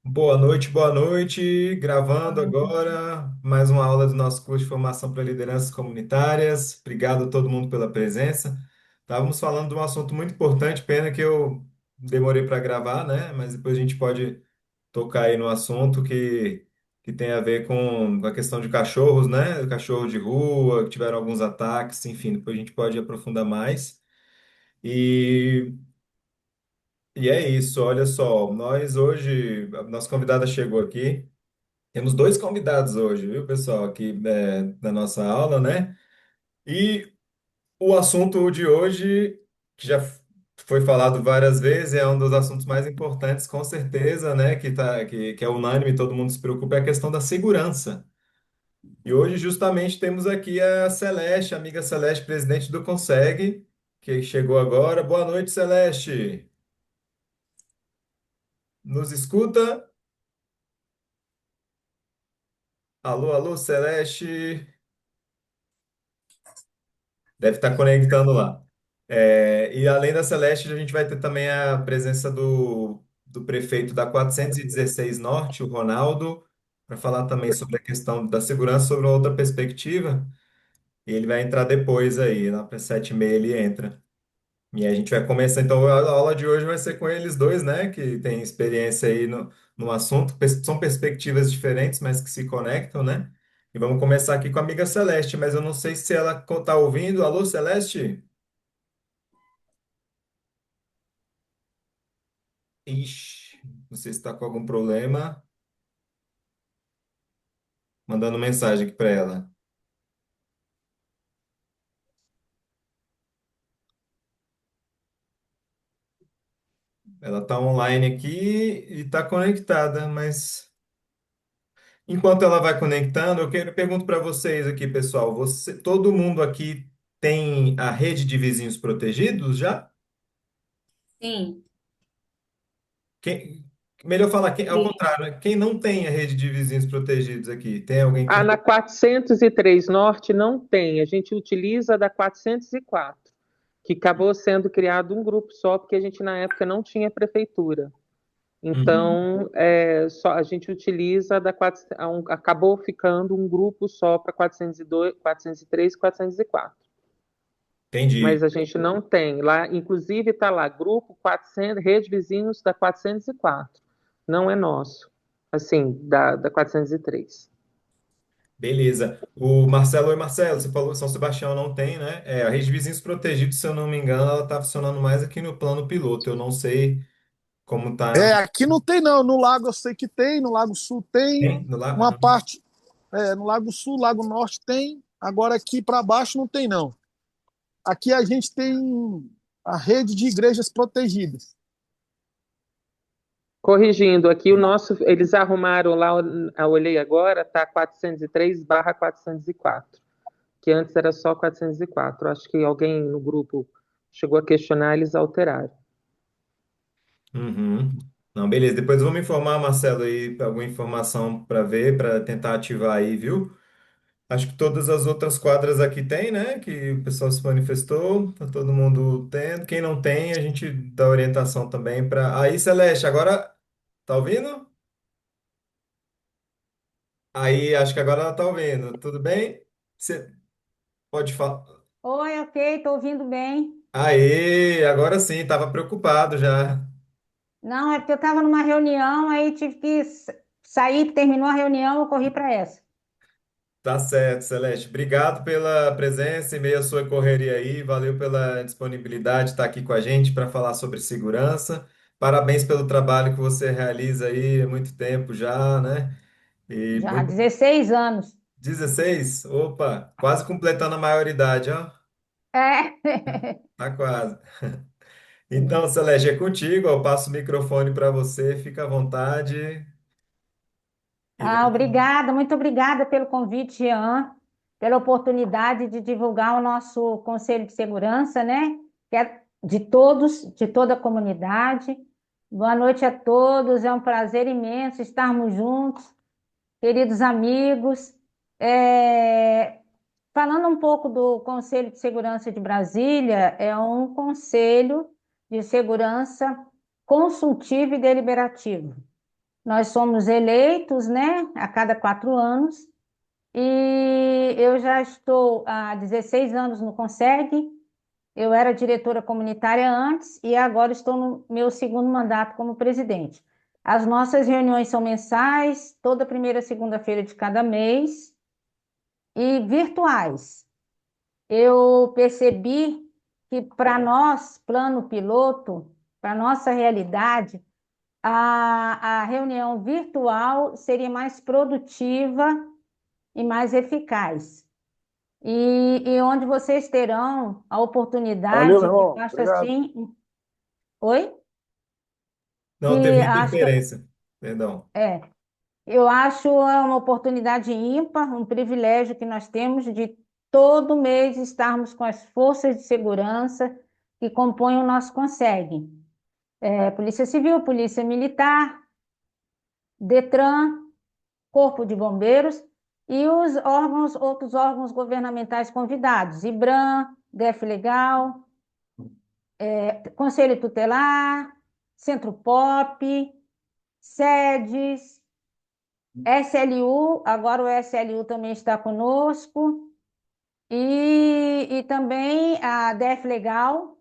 Boa noite. Gravando agora mais uma aula do nosso curso de formação para lideranças comunitárias. Obrigado a todo mundo pela presença. Estávamos falando de um assunto muito importante, pena que eu demorei para gravar, né? Mas depois a gente pode tocar aí no assunto que tem a ver com a questão de cachorros, né? Cachorro de rua, que tiveram alguns ataques, enfim, depois a gente pode aprofundar mais. E E é isso, olha só, nós hoje, a nossa convidada chegou aqui, temos dois convidados hoje, viu, pessoal, aqui na nossa aula, né? E o assunto de hoje, que já foi falado várias vezes, é um dos assuntos mais importantes, com certeza, né? Que é unânime, todo mundo se preocupa, é a questão da segurança. E hoje, justamente, temos aqui a Celeste, a amiga Celeste, presidente do Conseg, que chegou agora. Boa noite, Celeste. Nos escuta? Alô, alô, Celeste. Deve estar conectando lá. E além da Celeste, a gente vai ter também a presença do prefeito da 416 Norte, o Ronaldo, para falar também sobre a questão da segurança, sobre uma outra perspectiva. E ele vai entrar depois aí, lá para 7h30 ele entra. E a gente vai começar, então a aula de hoje vai ser com eles dois, né, que têm experiência aí no assunto. São perspectivas diferentes, mas que se conectam, né? E vamos começar aqui com a amiga Celeste, mas eu não sei se ela está ouvindo. Alô, Celeste? Ixi, não sei se está com algum problema. Mandando mensagem aqui para ela. Ela está online aqui e está conectada, mas enquanto ela vai conectando, pergunto para vocês aqui, pessoal. Todo mundo aqui tem a rede de vizinhos protegidos já? Sim, Quem, melhor falar, ao sim. contrário, né? Quem não tem a rede de vizinhos protegidos aqui? Tem alguém que Ah, não? na 403 Norte não tem, a gente utiliza a da 404, que acabou sendo criado um grupo só, porque a gente na época não tinha prefeitura. Uhum. Então, só, a gente utiliza a da 4, acabou ficando um grupo só para 402, 403 e 404. Entendi. Mas a gente não tem. Lá, inclusive, está lá, grupo 400, Rede Vizinhos da 404. Não é nosso, assim, da 403. Beleza. O Marcelo, oi Marcelo, você falou que São Sebastião não tem, né? A rede de vizinhos protegidos, se eu não me engano, ela está funcionando mais aqui no plano piloto. Eu não sei como tá. Aqui não tem não, no Lago eu sei que tem, no Lago Sul tem, Tem? No lá? uma parte, no Lago Sul, Lago Norte tem, agora aqui para baixo não tem não. Aqui a gente tem a rede de igrejas protegidas. Corrigindo aqui, o nosso, eles arrumaram lá, eu olhei agora, tá 403/404, que antes era só 404. Acho que alguém no grupo chegou a questionar, eles alteraram. Uhum. Não, beleza. Depois vamos informar, Marcelo, aí, alguma informação para ver, para tentar ativar aí, viu? Acho que todas as outras quadras aqui tem, né? Que o pessoal se manifestou, tá todo mundo tendo. Quem não tem, a gente dá orientação também para. Aí, Celeste, agora tá ouvindo? Aí, acho que agora ela tá ouvindo. Tudo bem? Você pode falar. Oi, ok, tô ouvindo bem. Aê, agora sim, tava preocupado já. Não, é porque eu estava numa reunião, aí tive que sair, terminou a reunião, eu corri para essa. Tá certo, Celeste. Obrigado pela presença e meio a sua correria aí. Valeu pela disponibilidade de estar aqui com a gente para falar sobre segurança. Parabéns pelo trabalho que você realiza aí há muito tempo já, né? E Já há muito 16 anos. 16, opa, quase completando a maioridade, ó. É. Tá quase. Então, Celeste, é contigo. Eu passo o microfone para você. Fica à vontade. E Ah, obrigada, muito obrigada pelo convite, Jean, pela oportunidade de divulgar o nosso Conselho de Segurança, né? Que é de todos, de toda a comunidade. Boa noite a todos, é um prazer imenso estarmos juntos, queridos amigos. É, Falando um pouco do Conselho de Segurança de Brasília, é um conselho de segurança consultivo e deliberativo. Nós somos eleitos, né, a cada 4 anos, e eu já estou há 16 anos no Conseg. Eu era diretora comunitária antes e agora estou no meu segundo mandato como presidente. As nossas reuniões são mensais, toda primeira segunda-feira de cada mês, e virtuais. Eu percebi que para nós, plano piloto, para nossa realidade, a reunião virtual seria mais produtiva e mais eficaz. E onde vocês terão a Valeu, meu oportunidade, eu irmão. acho Obrigado. assim, oi? Não, teve Que uma acho que interferência. Perdão. é, eu acho uma oportunidade ímpar, um privilégio que nós temos de todo mês estarmos com as forças de segurança que compõem o nosso Conseg. Polícia Civil, Polícia Militar, Detran, Corpo de Bombeiros e os órgãos, outros órgãos governamentais convidados, IBRAM, DF Legal, Conselho Tutelar, Centro Pop, SEDES, SLU, agora o SLU também está conosco, e também a DF Legal,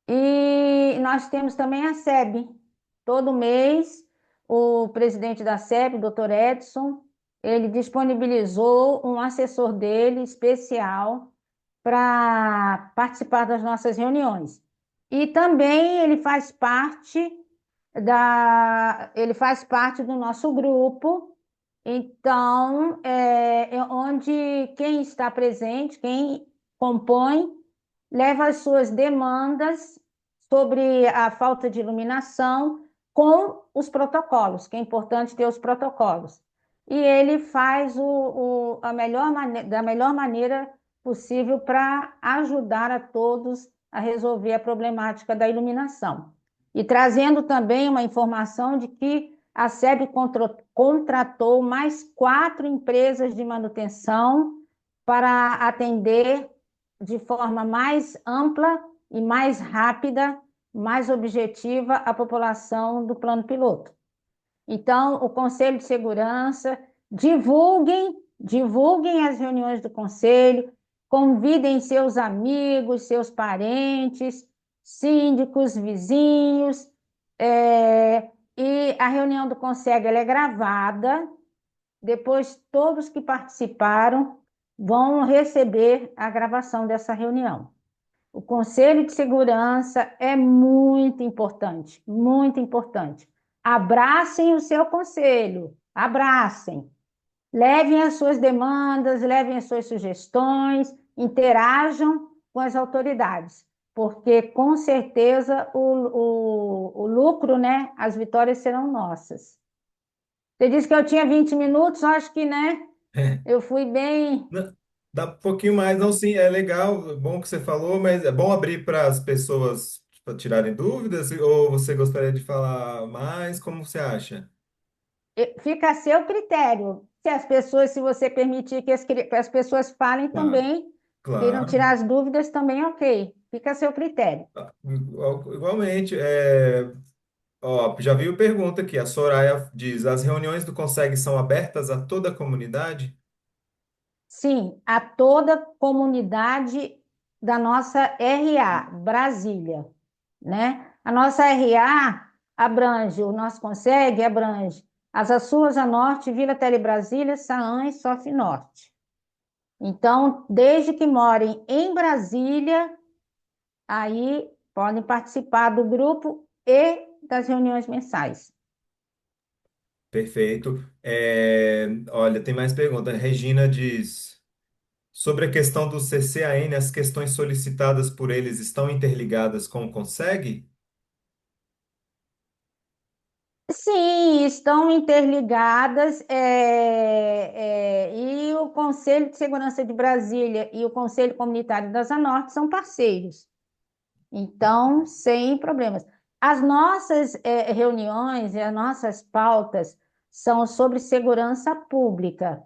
e nós temos também a SEB. Todo mês, o presidente da SEB, doutor Edson, ele disponibilizou um assessor dele especial para participar das nossas reuniões. E também ele faz parte do nosso grupo, então, é onde quem está presente, quem compõe, leva as suas demandas sobre a falta de iluminação com os protocolos, que é importante ter os protocolos. E ele faz da melhor maneira possível para ajudar a todos a resolver a problemática da iluminação. E trazendo também uma informação de que a SEB contratou mais 4 empresas de manutenção para atender de forma mais ampla e mais rápida, mais objetiva a população do plano piloto. Então, o Conselho de Segurança, divulguem as reuniões do Conselho, convidem seus amigos, seus parentes, síndicos, vizinhos, e a reunião do Conselho ela é gravada, depois todos que participaram vão receber a gravação dessa reunião. O Conselho de Segurança é muito importante, muito importante. Abracem o seu conselho, abracem. Levem as suas demandas, levem as suas sugestões, interajam com as autoridades, porque com certeza o lucro, né, as vitórias serão nossas. Você disse que eu tinha 20 minutos, acho que, né, eu fui bem. Não, dá um pouquinho mais, não, sim, é legal, é bom que você falou, mas é bom abrir para as pessoas para tirarem dúvidas, ou você gostaria de falar mais? Como você acha? Fica a seu critério. Se você permitir que as pessoas falem Claro, também, queiram claro. tirar as dúvidas também, ok. Fica a seu critério. Igualmente, ó, já viu pergunta aqui, a Soraya diz, as reuniões do Conseg são abertas a toda a comunidade? Sim, a toda comunidade da nossa RA, Brasília, né? A nossa RA abrange, o nosso Conseg abrange as Açuas, a Norte, Vila Tele Brasília, Saã e Sof Norte. Então, desde que morem em Brasília, aí podem participar do grupo e das reuniões mensais. Perfeito. Olha, tem mais pergunta. Regina diz, sobre a questão do CCAN, as questões solicitadas por eles estão interligadas com o Conseg? Sim, estão interligadas, e o Conselho de Segurança de Brasília e o Conselho Comunitário da Asa Norte são parceiros, então, sem problemas. As nossas reuniões e as nossas pautas são sobre segurança pública.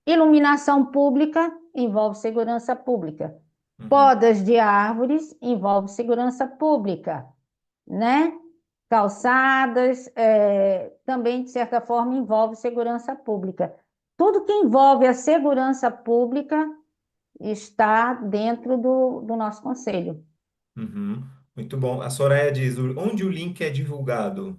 Iluminação pública envolve segurança pública. Uhum. Podas de árvores envolve segurança pública, né? calçadas, também, de certa forma, envolve segurança pública. Tudo que envolve a segurança pública está dentro do nosso conselho. Uhum. Muito bom. A Soraya diz, onde o link é divulgado?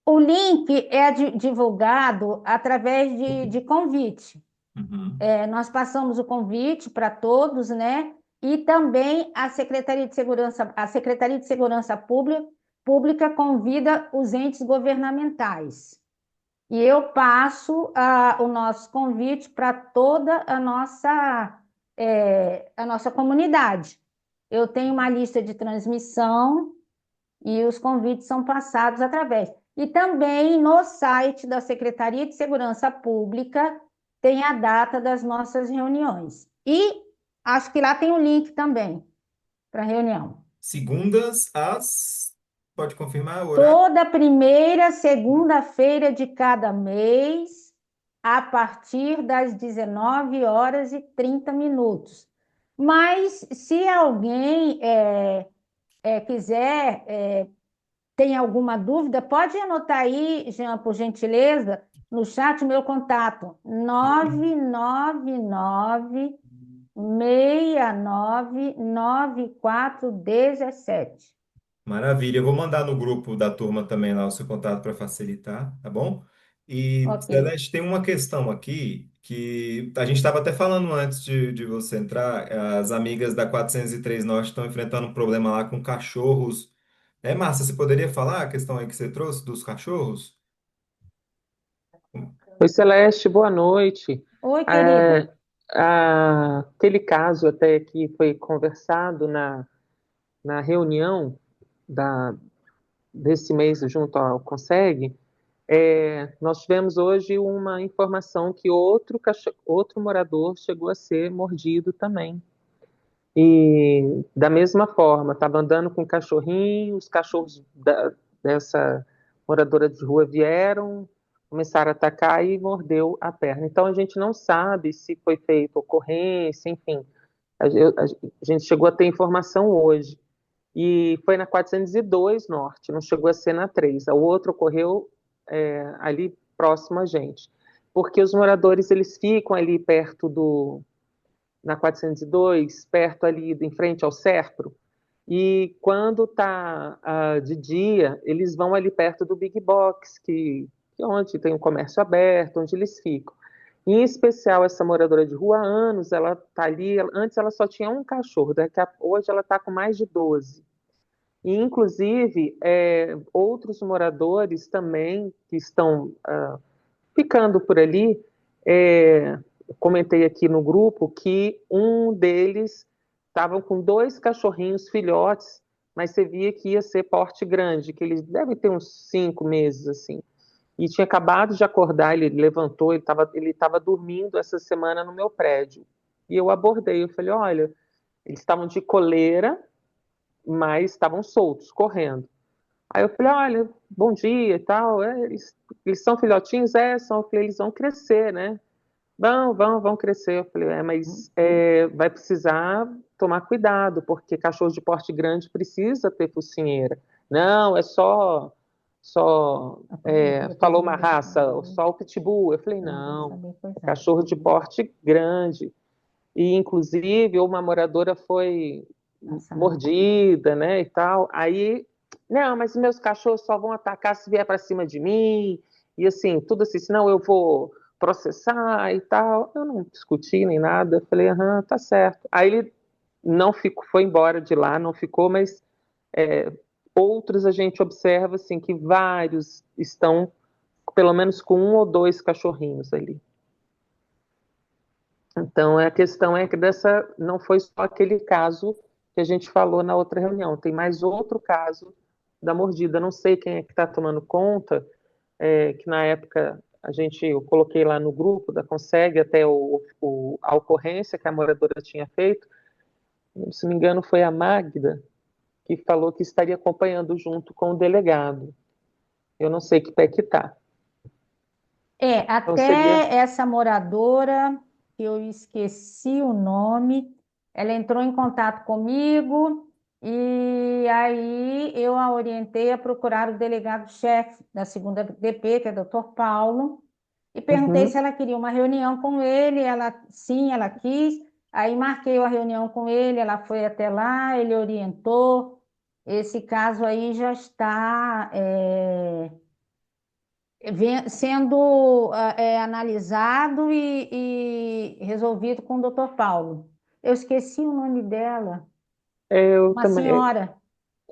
O link é divulgado através de convite. Uhum. Nós passamos o convite para todos, né? E também a Secretaria de Segurança Pública convida os entes governamentais. E eu passo o nosso convite para toda a nossa comunidade. Eu tenho uma lista de transmissão e os convites são passados através. E também no site da Secretaria de Segurança Pública tem a data das nossas reuniões. E acho que lá tem o link também para a reunião. Segundas às... Pode confirmar o horário? Toda primeira segunda-feira de cada mês, a partir das 19h30. Mas se alguém quiser, tem alguma dúvida, pode anotar aí, Jean, por gentileza, no chat o meu contato: 999 699417. Maravilha. Eu vou mandar no grupo da turma também lá o seu contato para facilitar, tá bom? E, Ok. Celeste, tem uma questão aqui que a gente estava até falando antes de você entrar. As amigas da 403 Norte estão enfrentando um problema lá com cachorros. Márcia, você poderia falar a questão aí que você trouxe dos cachorros? Oi, Celeste, boa noite. Oi, querida. É, aquele caso até que foi conversado na reunião da, desse mês junto ao Conseg, nós tivemos hoje uma informação que outro morador chegou a ser mordido também. E da mesma forma, estava andando com o cachorrinho, os cachorros dessa moradora de rua vieram, começaram a atacar e mordeu a perna. Então a gente não sabe se foi feita ocorrência, enfim. A gente chegou a ter informação hoje. E foi na 402 Norte, não chegou a ser na 3. O outro ocorreu ali próximo a gente. Porque os moradores eles ficam ali perto na 402, perto ali, em frente ao Serpro, e quando está de dia, eles vão ali perto do Big Box, que é onde tem um comércio aberto, onde eles ficam. Em especial, essa moradora de rua há anos, ela está ali, antes ela só tinha um cachorro, hoje ela está com mais de 12. E, inclusive, outros moradores também que estão ficando por ali, comentei aqui no grupo que um deles estava com dois cachorrinhos filhotes, mas você via que ia ser porte grande, que eles devem ter uns 5 meses assim. E tinha acabado de acordar, ele levantou, ele estava dormindo essa semana no meu prédio. E eu abordei, eu falei, olha, eles estavam de coleira, mas estavam soltos, correndo. Aí eu falei, olha, bom dia e tal, eles são filhotinhos? São. Eu falei, eles vão crescer, né? Vão crescer. Eu falei, mas vai precisar tomar cuidado, porque cachorro de porte grande precisa ter focinheira. Não, falou uma raça, só o pitbull. Eu falei, não, é cachorro de porte grande. E, inclusive, uma moradora foi mordida, né, e tal. Aí, não, mas meus cachorros só vão atacar se vier para cima de mim. E assim, tudo assim, senão eu vou processar e tal. Eu não discuti nem nada. Eu falei, aham, tá certo. Aí ele não ficou, foi embora de lá, não ficou, mas é, outros a gente observa assim que vários estão pelo menos com um ou dois cachorrinhos ali. Então, a questão é que não foi só aquele caso que a gente falou na outra reunião, tem mais outro caso da mordida. Não sei quem é que está tomando conta, que na época eu coloquei lá no grupo da Conseg até a ocorrência que a moradora tinha feito. Se não me engano, foi a Magda que falou que estaria acompanhando junto com o delegado. Eu não sei que pé que está. Então, seria. Até essa moradora, que eu esqueci o nome, ela entrou em contato comigo E aí eu a orientei a procurar o delegado-chefe da segunda DP, que é o Dr. Paulo, e perguntei se Uhum. ela queria uma reunião com ele. Ela, sim, ela quis. Aí marquei a reunião com ele, ela foi até lá, ele orientou. Esse caso aí já está sendo analisado e resolvido com o Dr. Paulo. Eu esqueci o nome dela, Eu uma também. senhora.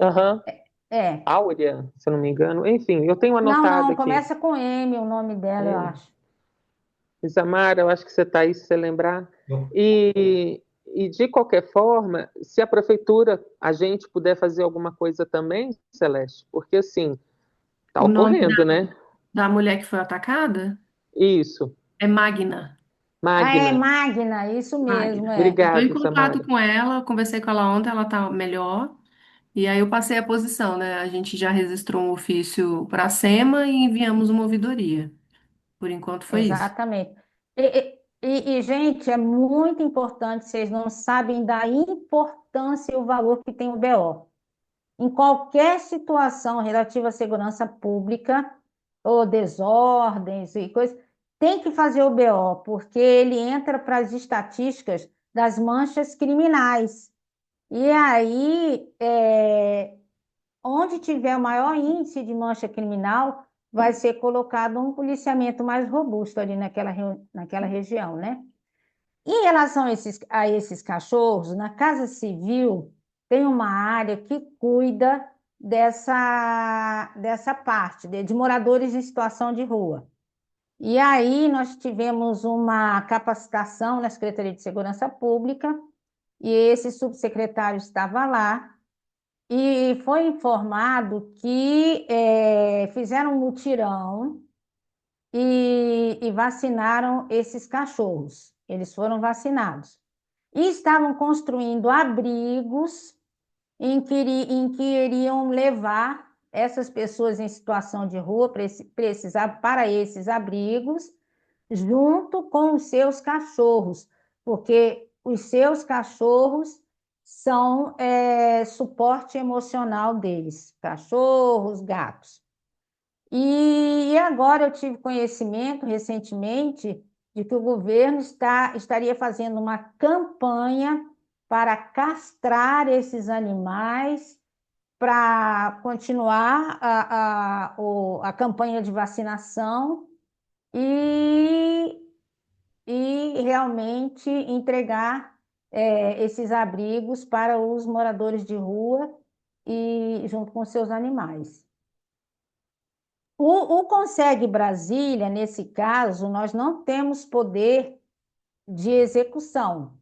Aham. É. Áurea, se eu não me engano. Enfim, eu tenho Não, anotado não, aqui. começa com M o nome dela, eu É, acho. Isamara, eu acho que você está aí, se você lembrar. Bom, E de qualquer forma, se a prefeitura, a gente puder fazer alguma coisa também, Celeste, porque assim, tá O nome ocorrendo, né? da mulher que foi atacada Isso, é Magna. Ah, é Magna. Magna, isso mesmo, Magna. é. Eu estou em Obrigado, contato Isamara. com ela, conversei com ela ontem, ela está melhor. E aí eu passei a posição, né? A gente já registrou um ofício para a SEMA e enviamos uma ouvidoria. Por enquanto foi isso. Exatamente. Gente, é muito importante, vocês não sabem da importância e o valor que tem o BO. Em qualquer situação relativa à segurança pública, ou desordens e coisas, tem que fazer o BO, porque ele entra para as estatísticas das manchas criminais. E aí, onde tiver o maior índice de mancha criminal, vai ser colocado um policiamento mais robusto ali naquela região, né? Em relação a esses cachorros, na Casa Civil tem uma área que cuida dessa parte, de moradores em situação de rua. E aí nós tivemos uma capacitação na Secretaria de Segurança Pública, e esse subsecretário estava lá, e foi informado que fizeram um mutirão e vacinaram esses cachorros. Eles foram vacinados. E estavam construindo abrigos em que iriam levar essas pessoas em situação de rua para esses abrigos, junto com os seus cachorros, porque os seus cachorros são suporte emocional deles, cachorros, gatos. E agora eu tive conhecimento recentemente de que o governo estaria fazendo uma campanha para castrar esses animais, para continuar a campanha de vacinação e, e realmente entregar esses abrigos para os moradores de rua e junto com seus animais. O Conseg Brasília, nesse caso, nós não temos poder de execução,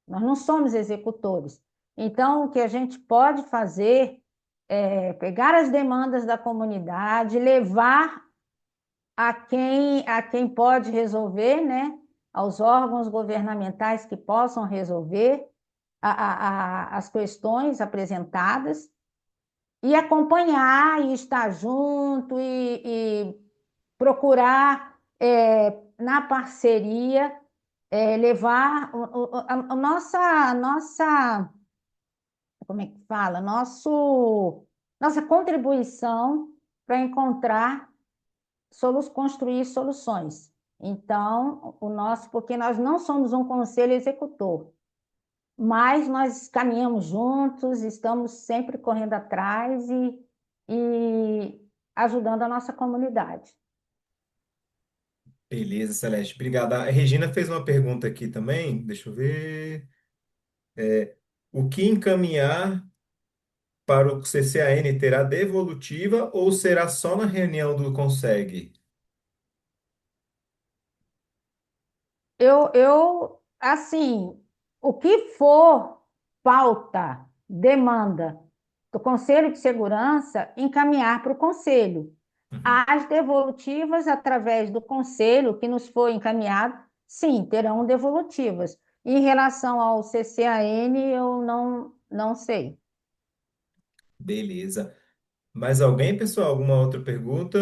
nós não somos executores. Então, o que a gente pode fazer é pegar as demandas da comunidade, levar a quem pode resolver, né? Aos órgãos governamentais que possam resolver as questões apresentadas e acompanhar e estar junto e procurar, na parceria, levar como é que fala? Nossa contribuição para encontrar, construir soluções. Então, porque nós não somos um conselho executor, mas nós caminhamos juntos, estamos sempre correndo atrás e ajudando a nossa comunidade. beleza, Celeste. Obrigado. A Regina fez uma pergunta aqui também. Deixa eu ver. O que encaminhar para o CCAN terá devolutiva ou será só na reunião do Conseg? Assim, o que for pauta, demanda do Conselho de Segurança, encaminhar para o Conselho. Uhum. As devolutivas, através do Conselho que nos foi encaminhado, sim, terão devolutivas. Em relação ao CCAN, eu não sei. Beleza. Mais alguém, pessoal? Alguma outra pergunta?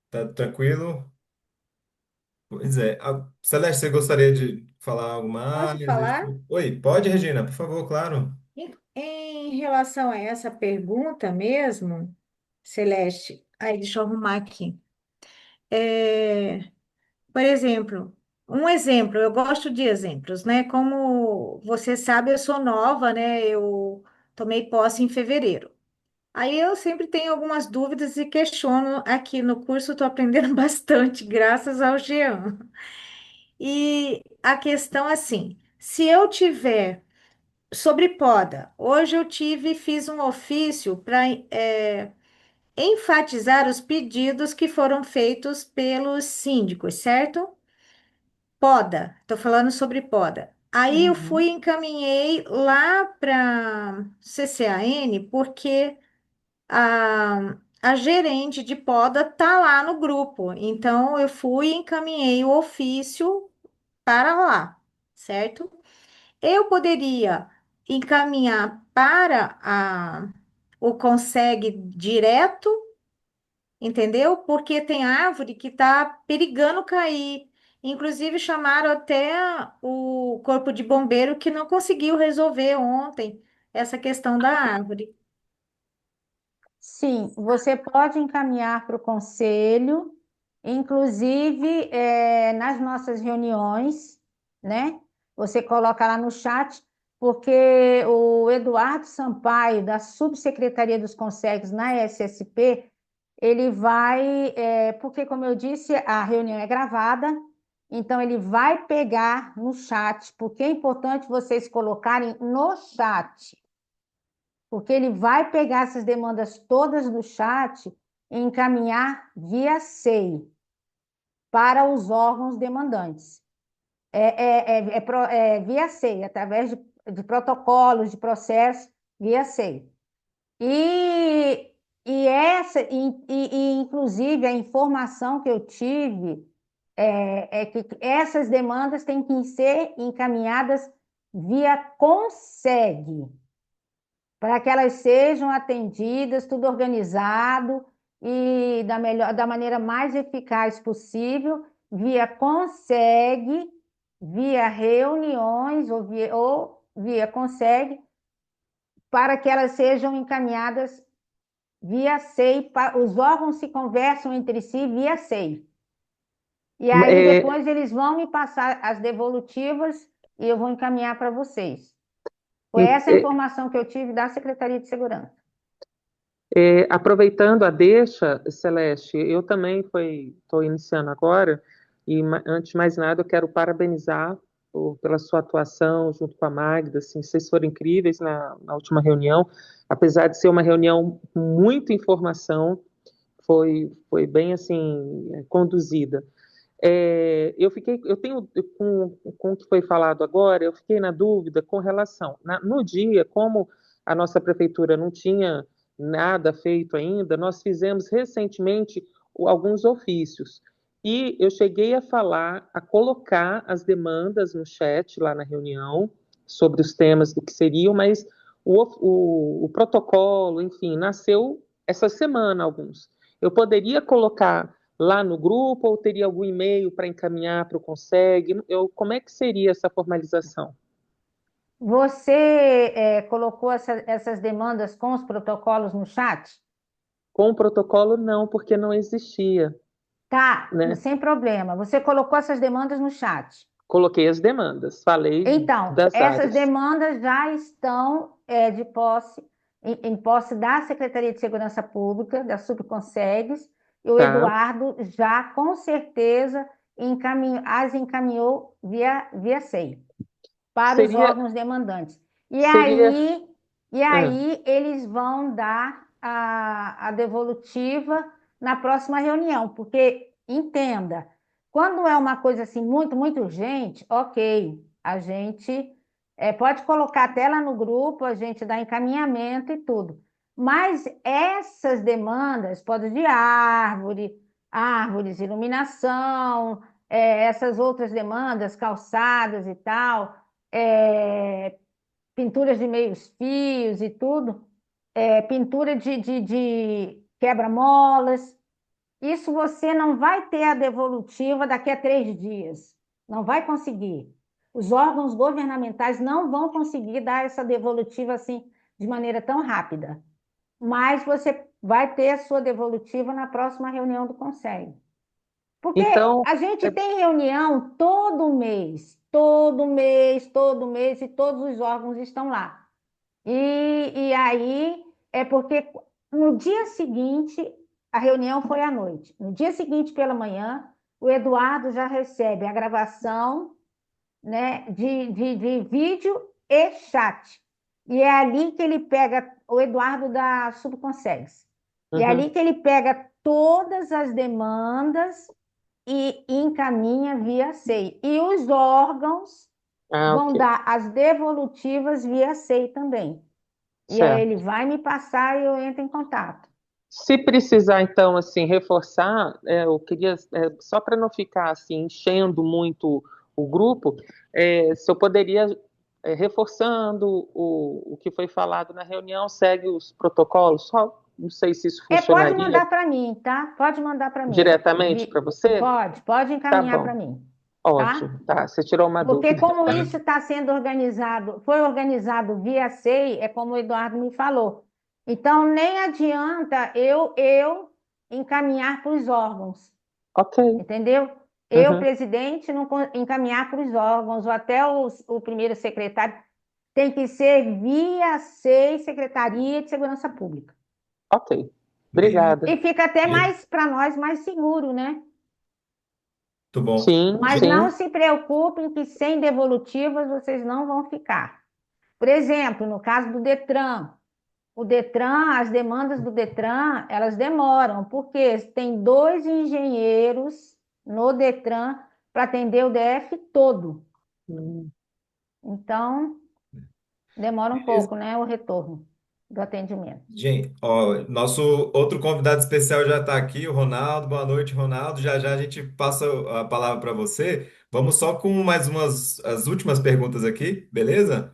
Tá tranquilo? Pois é. Celeste, você gostaria de falar algo Posso mais? falar? Oi, pode, Regina, por favor, claro. Em relação a essa pergunta mesmo, Celeste, aí deixa eu arrumar aqui. É, por exemplo, eu gosto de exemplos, né? Como você sabe, eu sou nova, né? Eu tomei posse em fevereiro. Aí eu sempre tenho algumas dúvidas e questiono aqui no curso, estou aprendendo bastante, graças ao Jean. E a questão assim, se eu tiver sobre poda, hoje fiz um ofício para enfatizar os pedidos que foram feitos pelos síndicos, certo? Poda, estou falando sobre poda. Aí eu fui Uhum. e encaminhei lá para CCAN, porque a gerente de poda tá lá no grupo. Então eu fui e encaminhei o ofício para lá, certo? Eu poderia encaminhar para o Conseg direto, entendeu? Porque tem árvore que está perigando cair. Inclusive, chamaram até o corpo de bombeiro que não conseguiu resolver ontem essa questão da árvore. Sim, você pode encaminhar para o conselho, inclusive nas nossas reuniões, né? Você coloca lá no chat, porque o Eduardo Sampaio, da Subsecretaria dos Conselhos na SSP, ele vai, porque, como eu disse, a reunião é gravada, então ele vai pegar no chat, porque é importante vocês colocarem no chat porque ele vai pegar essas demandas todas do chat e encaminhar via SEI para os órgãos demandantes. É via SEI, através de protocolos, de processos, via SEI. E, inclusive, a informação que eu tive é que essas demandas têm que ser encaminhadas via CONSEG, para que elas sejam atendidas, tudo organizado e da maneira mais eficaz possível, via consegue, via reuniões ou via consegue, para que elas sejam encaminhadas via SEI, os órgãos se conversam entre si via SEI. E aí É, depois eles vão me passar as devolutivas e eu vou encaminhar para vocês. Foi em- essa a informação que eu tive da Secretaria de Segurança. Aproveitando a deixa, Celeste, eu também estou iniciando agora, e antes de mais nada, eu quero parabenizar pela sua atuação junto com a Magda, assim, vocês foram incríveis na última reunião, apesar de ser uma reunião com muita informação, foi bem assim conduzida. Eu tenho com o que foi falado agora, eu fiquei na dúvida com relação no dia, como a nossa prefeitura não tinha nada feito ainda, nós fizemos recentemente alguns ofícios e eu cheguei a falar, a colocar as demandas no chat lá na reunião sobre os temas do que seriam, mas o protocolo, enfim, nasceu essa semana alguns. Eu poderia colocar lá no grupo ou teria algum e-mail para encaminhar para o Conseg? Como é que seria essa formalização? Você colocou essas demandas com os protocolos no chat? Com o protocolo, não, porque não existia, Tá, né? sem problema. Você colocou essas demandas no chat. Coloquei as demandas, falei Então, das essas áreas. demandas já estão de posse, em posse da Secretaria de Segurança Pública, da Subconsegues, e o Tá? Eduardo já com certeza as encaminhou via SEI para os Seria, órgãos demandantes. E seria, aí, e ah, aí eles vão dar a devolutiva na próxima reunião, porque entenda, quando é uma coisa assim muito, muito urgente, ok, a gente pode colocar até lá no grupo, a gente dá encaminhamento e tudo. Mas essas demandas, poda de árvores, iluminação, essas outras demandas, calçadas e tal, é, pinturas de meios fios e tudo, pintura de quebra-molas. isso você não vai ter a devolutiva daqui a 3 dias. Não vai conseguir. Os órgãos governamentais não vão conseguir dar essa devolutiva assim de maneira tão rápida. Mas você vai ter a sua devolutiva na próxima reunião do Conselho. Porque Então, a gente tem reunião todo mês, todo mês, e todos os órgãos estão lá. E aí é porque no dia seguinte, a reunião foi à noite. No dia seguinte, pela manhã, o Eduardo já recebe a gravação, né, de vídeo e chat. E é ali que ele pega, o Eduardo da Subconsegs. E é uhum. ali que ele pega todas as demandas e encaminha via SEI. E os órgãos Ah, vão ok, dar as devolutivas via SEI também. E aí ele certo. vai me passar e eu entro em contato. Se precisar, então, assim, reforçar, eu queria, só para não ficar, assim, enchendo muito o grupo, se eu poderia, reforçando o que foi falado na reunião, segue os protocolos, só não sei se isso Pode funcionaria mandar para mim, tá? Pode mandar para mim. diretamente para você? Pode Tá encaminhar para bom, mim, tá? ótimo, tá, você tirou uma Porque dúvida. como isso está sendo organizado, foi organizado via SEI, é como o Eduardo me falou. Então, nem adianta eu encaminhar para os órgãos, Ok, entendeu? Eu, uhum, presidente, não encaminhar para os órgãos, ou até o primeiro secretário, tem que ser via SEI, Secretaria de Segurança Pública. ok, Beleza. obrigada. E fica até Muito mais, para nós, mais seguro, né? bom. Sim, Mas não sim, se preocupem que sem devolutivas vocês não vão ficar. Por exemplo, no caso do Detran, o Detran, as demandas do Detran, elas demoram, porque tem 2 engenheiros no Detran para atender o DF todo. hum, Então, demora um pouco, né, o retorno do atendimento. Gente, ó, nosso outro convidado especial já está aqui, o Ronaldo. Boa noite, Ronaldo. Já já a gente passa a palavra para você. Vamos só com mais as últimas perguntas aqui, beleza?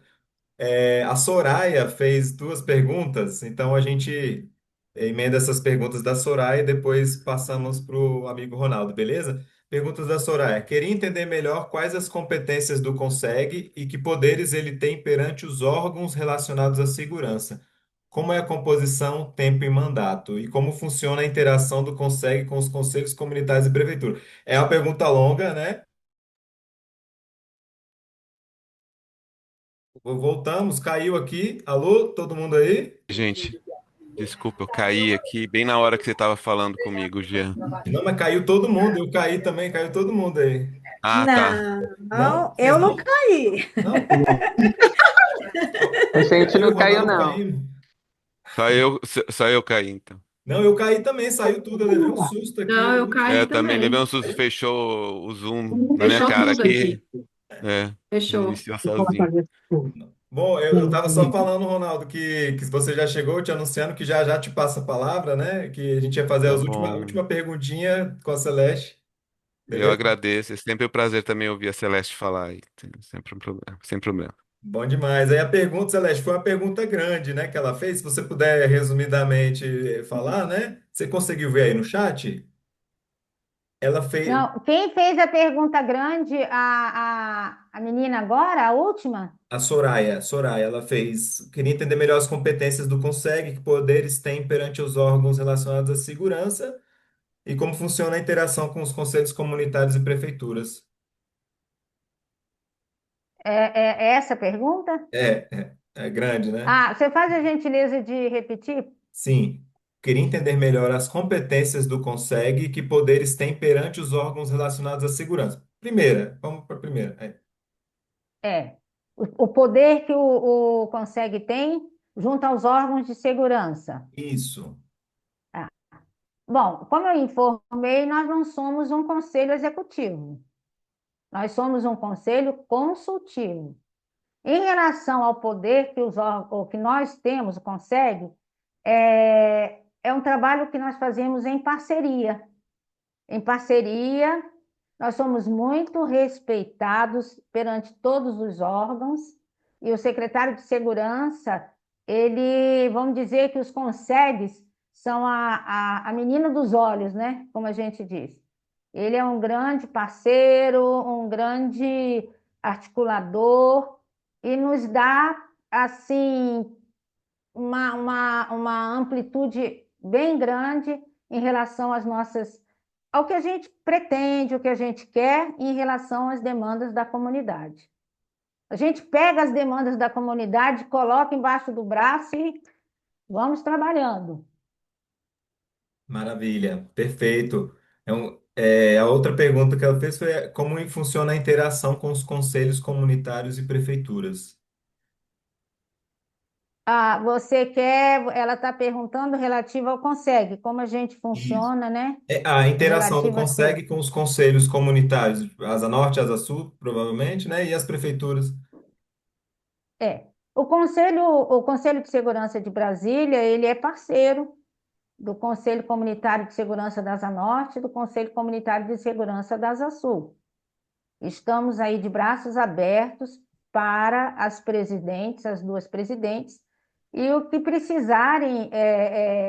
A Soraya fez 2 perguntas, então a gente emenda essas perguntas da Soraya e depois passamos para o amigo Ronaldo, beleza? Perguntas da Soraya. Queria entender melhor quais as competências do CONSEG e que poderes ele tem perante os órgãos relacionados à segurança. Como é a composição, tempo e mandato? E como funciona a interação do CONSEG com os conselhos comunitários e prefeitura? É uma pergunta longa, né? Voltamos, caiu aqui. Alô, todo mundo aí? Gente, desculpa, eu caí aqui bem na hora que você estava falando comigo, Jean. Não, mas caiu todo mundo. Eu caí também, caiu todo mundo aí. Ah, tá. Não? Não, Vocês eu não não? caí. Não? a gente Eu e o não caiu, Ronaldo não. caímos. Só eu caí, então. Não, eu caí também, saiu tudo. Eu levei um susto aqui. Não, eu É, caí eu também levei um também. susto, fechou o Zoom na minha Fechou cara tudo aqui. aqui. É, Fechou. reiniciou sozinho. Bom, eu estava só falando, Ronaldo, que você já chegou te anunciando que já já te passa a palavra, né? Que a gente ia fazer Tá a bom. última perguntinha com a Celeste, Eu beleza? agradeço. É sempre um prazer também ouvir a Celeste falar aí. Sempre um problema, sem problema. Bom demais. Aí a pergunta, Celeste, foi uma pergunta grande, né, que ela fez. Se você puder resumidamente falar, né? Você conseguiu ver aí no chat? Ela fez. Não, quem fez a pergunta grande, a menina agora, a última? A Soraya, ela fez. Queria entender melhor as competências do CONSEG, que poderes tem perante os órgãos relacionados à segurança e como funciona a interação com os conselhos comunitários e prefeituras. É essa a pergunta? É grande, né? Ah, você faz a gentileza de repetir? Sim. Queria entender melhor as competências do CONSEG e que poderes tem perante os órgãos relacionados à segurança. Primeira, vamos para a primeira. É. O poder que o CONSEG tem junto aos órgãos de segurança. Isso. Ah, bom, como eu informei, nós não somos um conselho executivo, nós somos um conselho consultivo. Em relação ao poder que os órgãos, que nós temos, o CONSEG, é um trabalho que nós fazemos em parceria. Em parceria, nós somos muito respeitados perante todos os órgãos, e o secretário de Segurança, ele, vamos dizer que os CONSEGs são a menina dos olhos, né? Como a gente diz. Ele é um grande parceiro, um grande articulador e nos dá, assim, uma amplitude bem grande em relação às nossas, ao que a gente pretende, o que a gente quer em relação às demandas da comunidade. A gente pega as demandas da comunidade, coloca embaixo do braço e vamos trabalhando. Maravilha, perfeito. A outra pergunta que ela fez foi como funciona a interação com os conselhos comunitários e prefeituras. Ah, você quer, ela está perguntando relativa ao Consegue, como a gente Isso. funciona, né? A interação do Relativa a quê? Conseg com os conselhos comunitários, Asa Norte, Asa Sul, provavelmente, né? E as prefeituras. O Conselho de Segurança de Brasília, ele é parceiro do Conselho Comunitário de Segurança da Asa Norte e do Conselho Comunitário de Segurança da Asa Sul. Estamos aí de braços abertos para as presidentes, as duas presidentes, e o que precisarem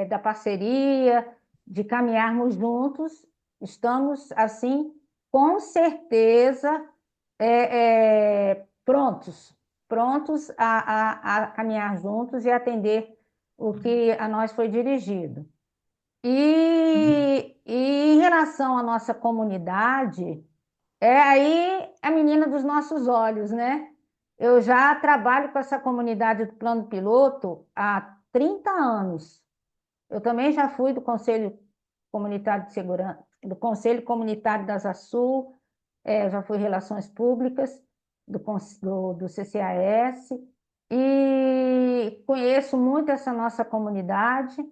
da parceria, de caminharmos juntos, estamos, assim, com certeza, prontos a caminhar juntos e atender o que a nós foi dirigido. E em relação à nossa comunidade, é aí a menina dos nossos olhos, né? Eu já trabalho com essa comunidade do Plano Piloto há 30 anos. Eu também já fui do Conselho Comunitário de Segurança, do Conselho Comunitário das Açul, já fui Relações Públicas do CCAS, e conheço muito essa nossa comunidade.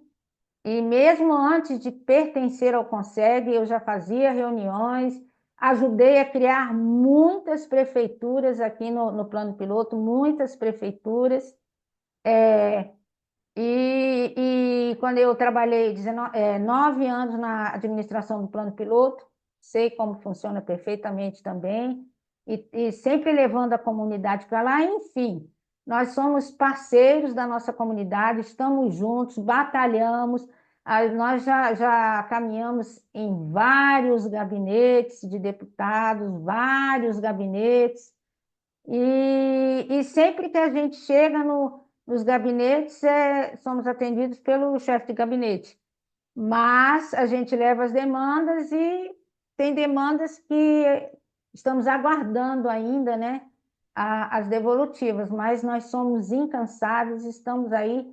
E mesmo antes de pertencer ao Conseg, eu já fazia reuniões, ajudei a criar muitas prefeituras aqui no Plano Piloto, muitas prefeituras. E quando eu trabalhei 9 anos na administração do Plano Piloto, sei como funciona perfeitamente também, e sempre levando a comunidade para lá, enfim, nós somos parceiros da nossa comunidade, estamos juntos, batalhamos, nós já caminhamos em vários gabinetes de deputados, vários gabinetes, e sempre que a gente chega nos gabinetes, somos atendidos pelo chefe de gabinete. Mas a gente leva as demandas e tem demandas que estamos aguardando ainda, né? As devolutivas, mas nós somos incansáveis, estamos aí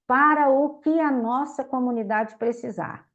para o que a nossa comunidade precisar.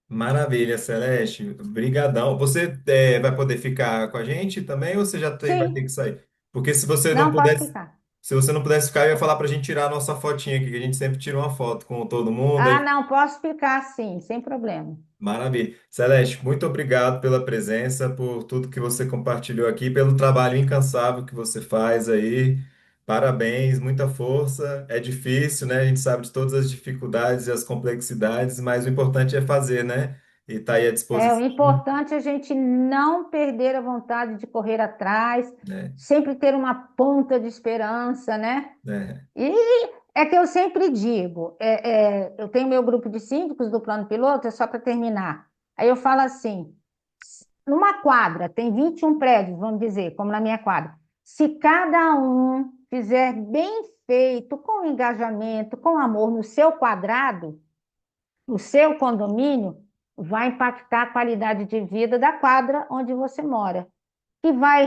Maravilha, Celeste. Brigadão. Você vai poder ficar com a gente também ou você vai ter que Sim, sair? Porque não pode ficar. se você não pudesse ficar, eu ia falar para a gente tirar a nossa fotinha aqui, que a gente sempre tira uma foto com todo mundo. Ah, não, posso ficar sim, sem problema. Maravilha. Celeste, muito obrigado pela presença, por tudo que você compartilhou aqui, pelo trabalho incansável que você faz aí. Parabéns, muita força. É difícil, né? A gente sabe de todas as dificuldades e as complexidades, mas o importante é fazer, né? E tá aí à O disposição, importante é a gente não perder a vontade de correr atrás, né? sempre ter uma ponta de esperança, né? Né? E é que eu sempre digo, eu tenho meu grupo de síndicos do plano piloto, é só para terminar. Aí eu falo assim, numa quadra, tem 21 prédios, vamos dizer, como na minha quadra. Se cada um fizer bem feito, com engajamento, com amor no seu quadrado, o seu condomínio vai impactar a qualidade de vida da quadra onde você mora, e vai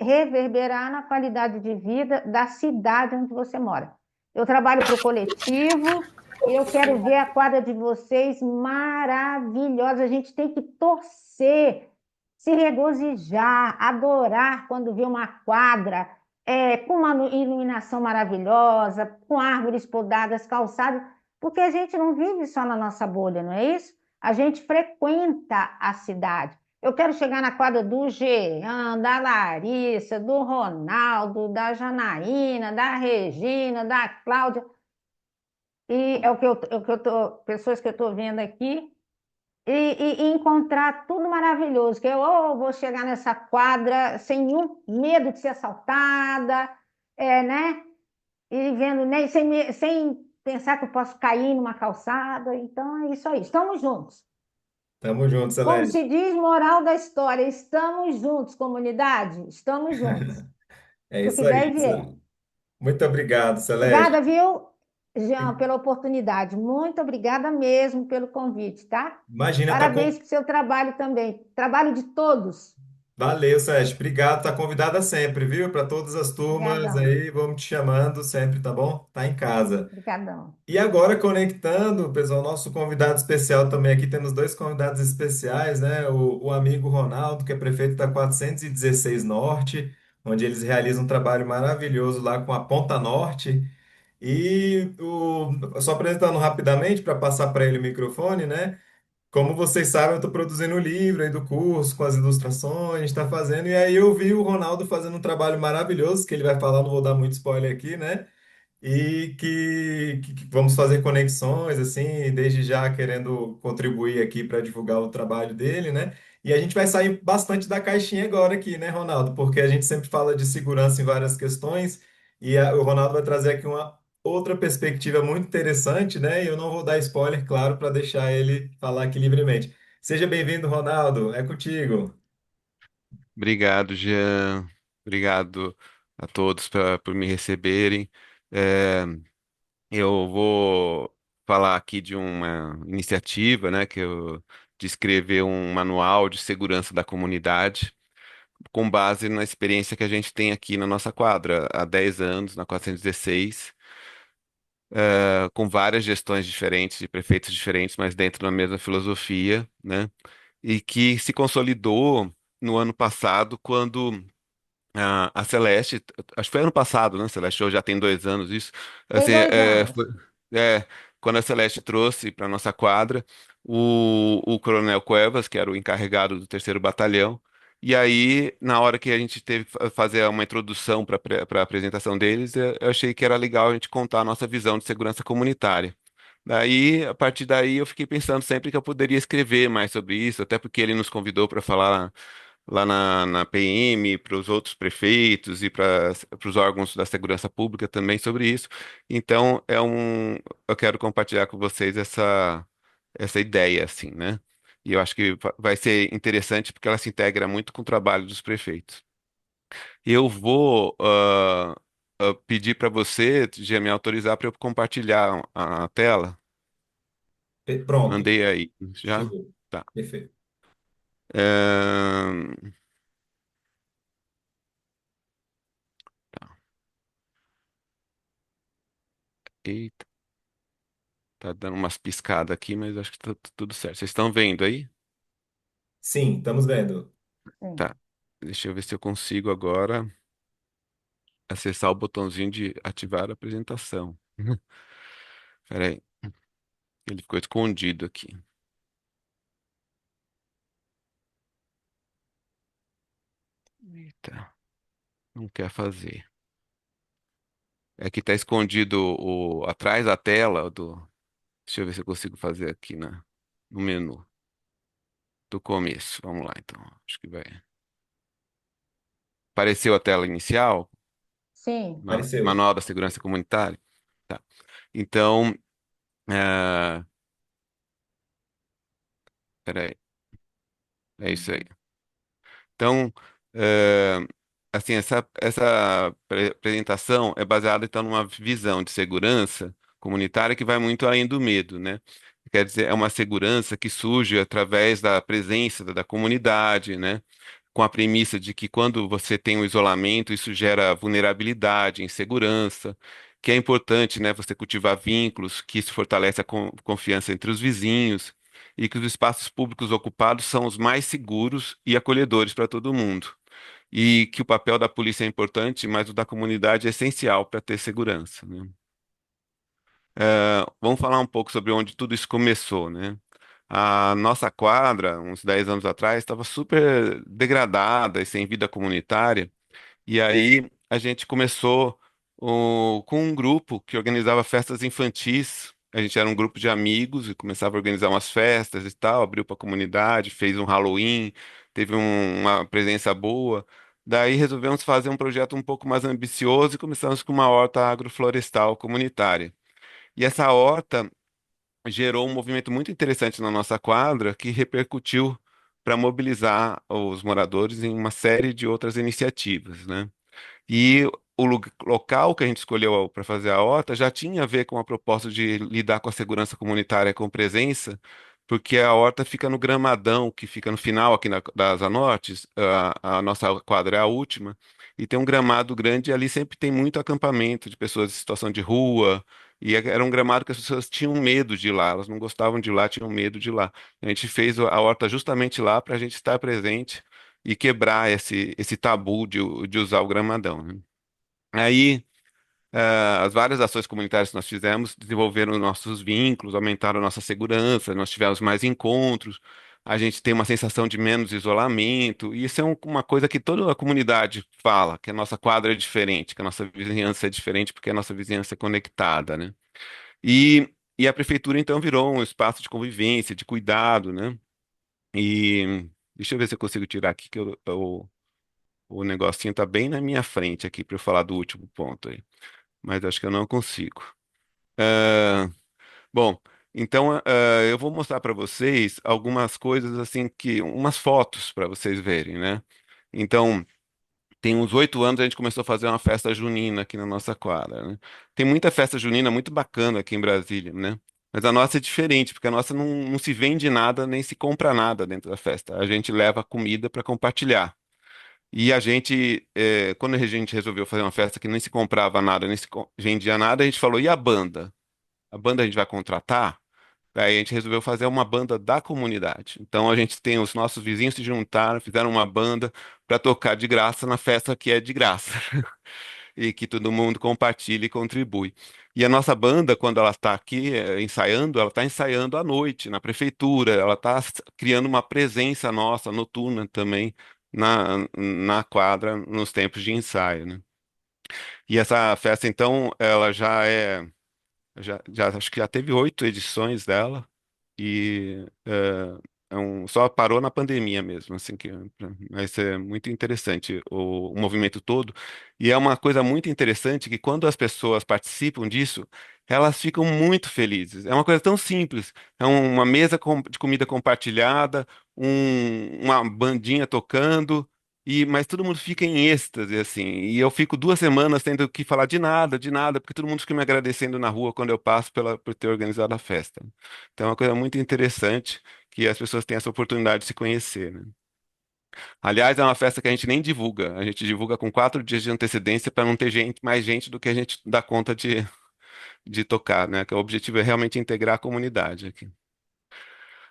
reverberar na qualidade de vida da cidade onde você mora. Eu trabalho para o coletivo e eu quero ver a quadra de vocês maravilhosa. A gente tem que torcer, se regozijar, adorar quando vê uma quadra com uma iluminação maravilhosa, com árvores podadas, calçadas, porque a gente não vive só na nossa bolha, não é isso? A gente frequenta a cidade. Eu quero chegar na quadra do Jean, da Larissa, do Ronaldo, da Janaína, da Regina, da Cláudia. E pessoas que eu estou vendo aqui, e encontrar tudo maravilhoso. Que eu vou chegar nessa quadra sem nenhum medo de ser assaltada, né? E vendo, né? Sem pensar que eu posso cair numa calçada. Então, é isso aí. Estamos juntos. Tamo junto, Como Celeste. se diz, moral da história, estamos juntos, comunidade. Estamos juntos. É Para o que isso aí. der e vier. Muito obrigado, Celeste. Obrigada, viu, Jean, pela oportunidade. Muito obrigada mesmo pelo convite, tá? Imagina, tá Parabéns pelo seu trabalho também. Trabalho de todos. Valeu, Celeste. Obrigado. Tá convidada sempre, viu? Para todas as turmas Obrigadão. aí, vamos te chamando sempre, tá bom? Tá em casa. Obrigadão. E agora, conectando, pessoal, nosso convidado especial também aqui, temos dois convidados especiais, né? O amigo Ronaldo, que é prefeito da 416 Norte, onde eles realizam um trabalho maravilhoso lá com a Ponta Norte. Só apresentando rapidamente, para passar para ele o microfone, né? Como vocês sabem, eu estou produzindo o livro aí do curso, com as ilustrações, a gente está fazendo, e aí eu vi o Ronaldo fazendo um trabalho maravilhoso, que ele vai falar, não vou dar muito spoiler aqui, né? E que vamos fazer conexões, assim, desde já querendo contribuir aqui para divulgar o trabalho dele, né? E a gente vai sair bastante da caixinha agora aqui, né, Ronaldo? Porque a gente sempre fala de segurança em várias questões, o Ronaldo vai trazer aqui uma outra perspectiva muito interessante, né? E eu não vou dar spoiler, claro, para deixar ele falar aqui livremente. Seja bem-vindo, Ronaldo, é contigo. Obrigado, Jean. Obrigado a todos por me receberem. É, eu vou falar aqui de uma iniciativa, né, de escrever um manual de segurança da comunidade, com base na experiência que a gente tem aqui na nossa quadra, há 10 anos, na 416, com várias gestões diferentes, de prefeitos diferentes, mas dentro da mesma filosofia, né, e que se consolidou no ano passado, quando a Celeste, acho que foi ano passado, né, Celeste? Ou já tem 2 anos isso. Tem Assim, 2 anos. é, quando a Celeste trouxe para nossa quadra o Coronel Cuevas, que era o encarregado do terceiro batalhão. E aí, na hora que a gente teve que fazer uma introdução para a apresentação deles, eu achei que era legal a gente contar a nossa visão de segurança comunitária. Daí, a partir daí, eu fiquei pensando sempre que eu poderia escrever mais sobre isso, até porque ele nos convidou para falar lá na PM, para os outros prefeitos e para os órgãos da segurança pública também sobre isso. Então, eu quero compartilhar com vocês essa ideia, assim, né? E eu acho que vai ser interessante porque ela se integra muito com o trabalho dos prefeitos. Eu vou pedir para você, já me autorizar para eu compartilhar a tela. Pronto, Mandei aí, já? chegou. Tá. Perfeito. Ahn, tá. Eita. Tá dando umas piscadas aqui, mas acho que tá tudo certo. Vocês estão vendo aí? Sim, estamos vendo. Sim. Tá. Deixa eu ver se eu consigo agora acessar o botãozinho de ativar a apresentação. Peraí, ele ficou escondido aqui. Eita, não quer fazer. É que tá escondido atrás da tela do. Deixa eu ver se eu consigo fazer aqui no menu do começo. Vamos lá, então. Acho que vai. Apareceu a tela inicial? Sim. Apareceu. Manual da Segurança Comunitária? Tá. Então, é, peraí. É isso aí. Então, é, assim, essa apresentação é baseada, então, numa visão de segurança comunitária que vai muito além do medo, né? Quer dizer, é uma segurança que surge através da presença da comunidade, né? Com a premissa de que quando você tem o isolamento, isso gera vulnerabilidade, insegurança, que é importante, né, você cultivar vínculos, que isso fortalece a confiança entre os vizinhos, e que os espaços públicos ocupados são os mais seguros e acolhedores para todo mundo. E que o papel da polícia é importante, mas o da comunidade é essencial para ter segurança, né? Vamos falar um pouco sobre onde tudo isso começou, né? A nossa quadra, uns 10 anos atrás, estava super degradada e sem vida comunitária. E aí a gente começou com um grupo que organizava festas infantis. A gente era um grupo de amigos e começava a organizar umas festas e tal, abriu para a comunidade, fez um Halloween, teve uma presença boa. Daí resolvemos fazer um projeto um pouco mais ambicioso e começamos com uma horta agroflorestal comunitária. E essa horta gerou um movimento muito interessante na nossa quadra que repercutiu para mobilizar os moradores em uma série de outras iniciativas, né? E o local que a gente escolheu para fazer a horta já tinha a ver com a proposta de lidar com a segurança comunitária com presença, porque a horta fica no gramadão, que fica no final aqui da Asa Norte, a nossa quadra é a última, e tem um gramado grande e ali sempre tem muito acampamento de pessoas em situação de rua, e era um gramado que as pessoas tinham medo de ir lá, elas não gostavam de ir lá, tinham medo de ir lá. A gente fez a horta justamente lá para a gente estar presente e quebrar esse tabu de usar o gramadão, né? Aí, as várias ações comunitárias que nós fizemos desenvolveram nossos vínculos, aumentaram nossa segurança, nós tivemos mais encontros, a gente tem uma sensação de menos isolamento, e isso é uma coisa que toda a comunidade fala, que a nossa quadra é diferente, que a nossa vizinhança é diferente, porque a nossa vizinhança é conectada, né? E a prefeitura, então, virou um espaço de convivência, de cuidado, né? E deixa eu ver se eu consigo tirar aqui, que o negocinho tá bem na minha frente aqui para eu falar do último ponto aí, mas acho que eu não consigo. Ah, bom, então eu vou mostrar para vocês algumas coisas assim que, umas fotos para vocês verem, né? Então, tem uns 8 anos a gente começou a fazer uma festa junina aqui na nossa quadra, né? Tem muita festa junina muito bacana aqui em Brasília, né? Mas a nossa é diferente, porque a nossa não se vende nada nem se compra nada dentro da festa. A gente leva comida para compartilhar. E a gente, quando a gente resolveu fazer uma festa que nem se comprava nada, nem se vendia nada, a gente falou, e a banda? A banda a gente vai contratar? Aí a gente resolveu fazer uma banda da comunidade. Então a gente tem os nossos vizinhos se juntaram, fizeram uma banda para tocar de graça na festa que é de graça e que todo mundo compartilha e contribui. E a nossa banda, quando ela está aqui ensaiando, ela está ensaiando à noite na prefeitura, ela está criando uma presença nossa noturna também na quadra nos tempos de ensaio, né? E essa festa, então, ela já acho que já teve 8 edições dela e só parou na pandemia mesmo, assim que mas é muito interessante o movimento todo e é uma coisa muito interessante que quando as pessoas participam disso, elas ficam muito felizes. É uma coisa tão simples, é uma mesa de comida compartilhada, uma bandinha tocando. Mas todo mundo fica em êxtase, assim. E eu fico 2 semanas tendo que falar de nada, porque todo mundo fica me agradecendo na rua quando eu passo por ter organizado a festa. Então é uma coisa muito interessante que as pessoas têm essa oportunidade de se conhecer, né? Aliás, é uma festa que a gente nem divulga. A gente divulga com 4 dias de antecedência para não ter mais gente do que a gente dá conta de tocar, né? Que o objetivo é realmente integrar a comunidade aqui.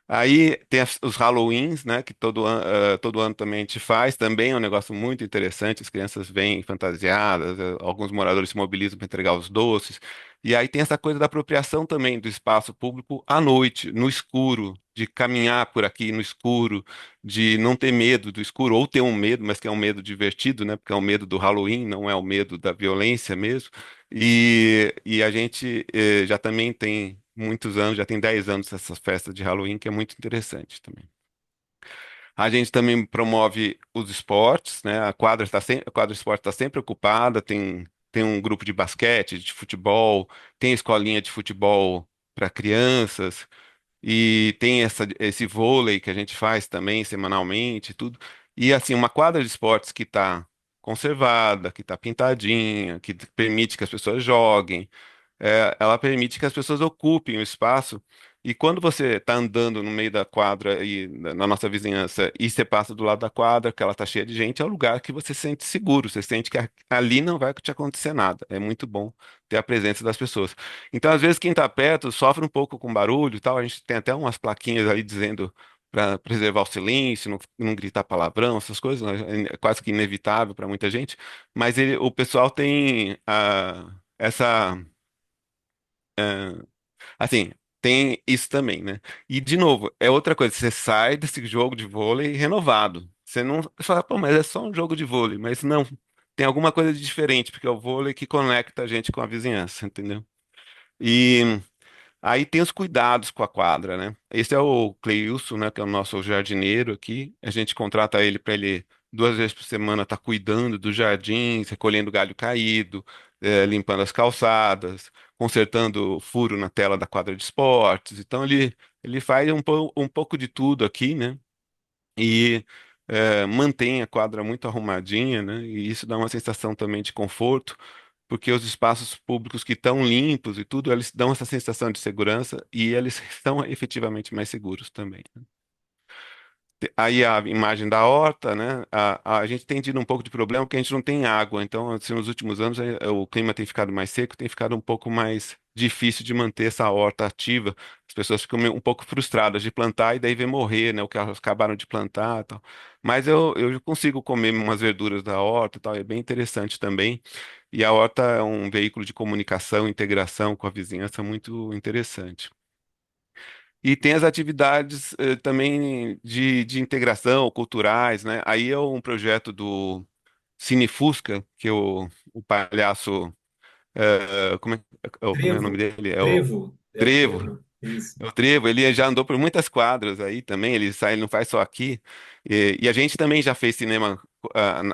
Aí tem os Halloweens, né? Que todo ano também a gente faz. Também é um negócio muito interessante. As crianças vêm fantasiadas, alguns moradores se mobilizam para entregar os doces. E aí tem essa coisa da apropriação também do espaço público à noite, no escuro, de caminhar por aqui no escuro, de não ter medo do escuro, ou ter um medo, mas que é um medo divertido, né? Porque é o medo do Halloween, não é o medo da violência mesmo. E a gente já também tem muitos anos, já tem 10 anos essa festa de Halloween, que é muito interessante também. A gente também promove os esportes, né? A quadra de esporte está sempre ocupada, tem um grupo de basquete, de futebol, tem escolinha de futebol para crianças, e tem esse vôlei que a gente faz também semanalmente, tudo. E assim, uma quadra de esportes que está conservada, que está pintadinha, que permite que as pessoas joguem, ela permite que as pessoas ocupem o espaço. E quando você está andando no meio da quadra e na nossa vizinhança e você passa do lado da quadra, que ela está cheia de gente, é um lugar que você se sente seguro, você sente que ali não vai te acontecer nada. É muito bom ter a presença das pessoas. Então, às vezes, quem está perto sofre um pouco com barulho e tal. A gente tem até umas plaquinhas ali dizendo para preservar o silêncio, não gritar palavrão, essas coisas, né? É quase que inevitável para muita gente. Mas o pessoal tem essa. Assim, tem isso também, né? E, de novo, é outra coisa. Você sai desse jogo de vôlei renovado. Você não fala, pô, mas é só um jogo de vôlei. Mas não, tem alguma coisa de diferente, porque é o vôlei que conecta a gente com a vizinhança, entendeu? E aí tem os cuidados com a quadra, né? Esse é o Cleilson, né? Que é o nosso jardineiro aqui. A gente contrata ele para ele duas vezes por semana está cuidando dos jardins, recolhendo galho caído, limpando as calçadas, consertando furo na tela da quadra de esportes. Então ele faz um pouco de tudo aqui, né? E mantém a quadra muito arrumadinha, né? E isso dá uma sensação também de conforto, porque os espaços públicos que estão limpos e tudo, eles dão essa sensação de segurança e eles são efetivamente mais seguros também. Aí a imagem da horta, né? A gente tem tido um pouco de problema porque a gente não tem água. Então, assim, nos últimos anos, o clima tem ficado mais seco, tem ficado um pouco mais difícil de manter essa horta ativa. As pessoas ficam um pouco frustradas de plantar e daí vem morrer, né? O que elas acabaram de plantar, e tal. Mas eu consigo comer umas verduras da horta, e tal. É bem interessante também. E a horta é um veículo de comunicação, integração com a vizinhança muito interessante. E tem as atividades também de integração, culturais, né? Aí é um projeto do Cine Fusca, que o palhaço, como é o nome Trevo, dele? É o trevo, é o Trevo. trevo. Isso. O Trevo, ele já andou por muitas quadras aí também, ele sai, ele não faz só aqui. E a gente também já fez cinema,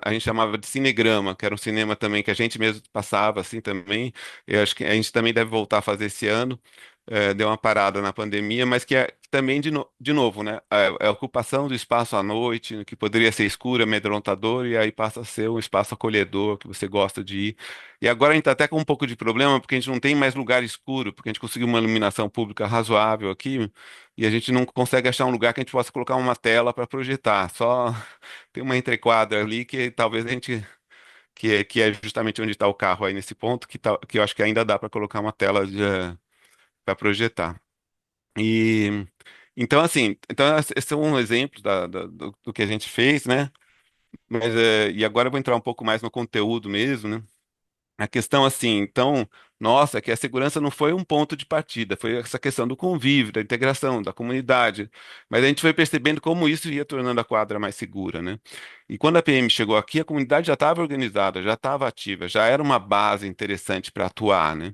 a gente chamava de cinegrama, que era um cinema também que a gente mesmo passava assim também. Eu acho que a gente também deve voltar a fazer esse ano. Deu uma parada na pandemia, mas que é também de novo, né? A ocupação do espaço à noite, que poderia ser escuro, amedrontador, e aí passa a ser um espaço acolhedor, que você gosta de ir. E agora a gente está até com um pouco de problema, porque a gente não tem mais lugar escuro, porque a gente conseguiu uma iluminação pública razoável aqui, e a gente não consegue achar um lugar que a gente possa colocar uma tela para projetar. Só tem uma entrequadra ali que talvez a gente, que é justamente onde está o carro aí nesse ponto, que eu acho que ainda dá para colocar uma tela para projetar. E então, assim, então esse é um exemplo do que a gente fez, né? Mas, e agora eu vou entrar um pouco mais no conteúdo mesmo, né? A questão assim, então, nossa, é que a segurança não foi um ponto de partida, foi essa questão do convívio, da integração, da comunidade. Mas a gente foi percebendo como isso ia tornando a quadra mais segura, né? E quando a PM chegou aqui, a comunidade já estava organizada, já estava ativa, já era uma base interessante para atuar, né?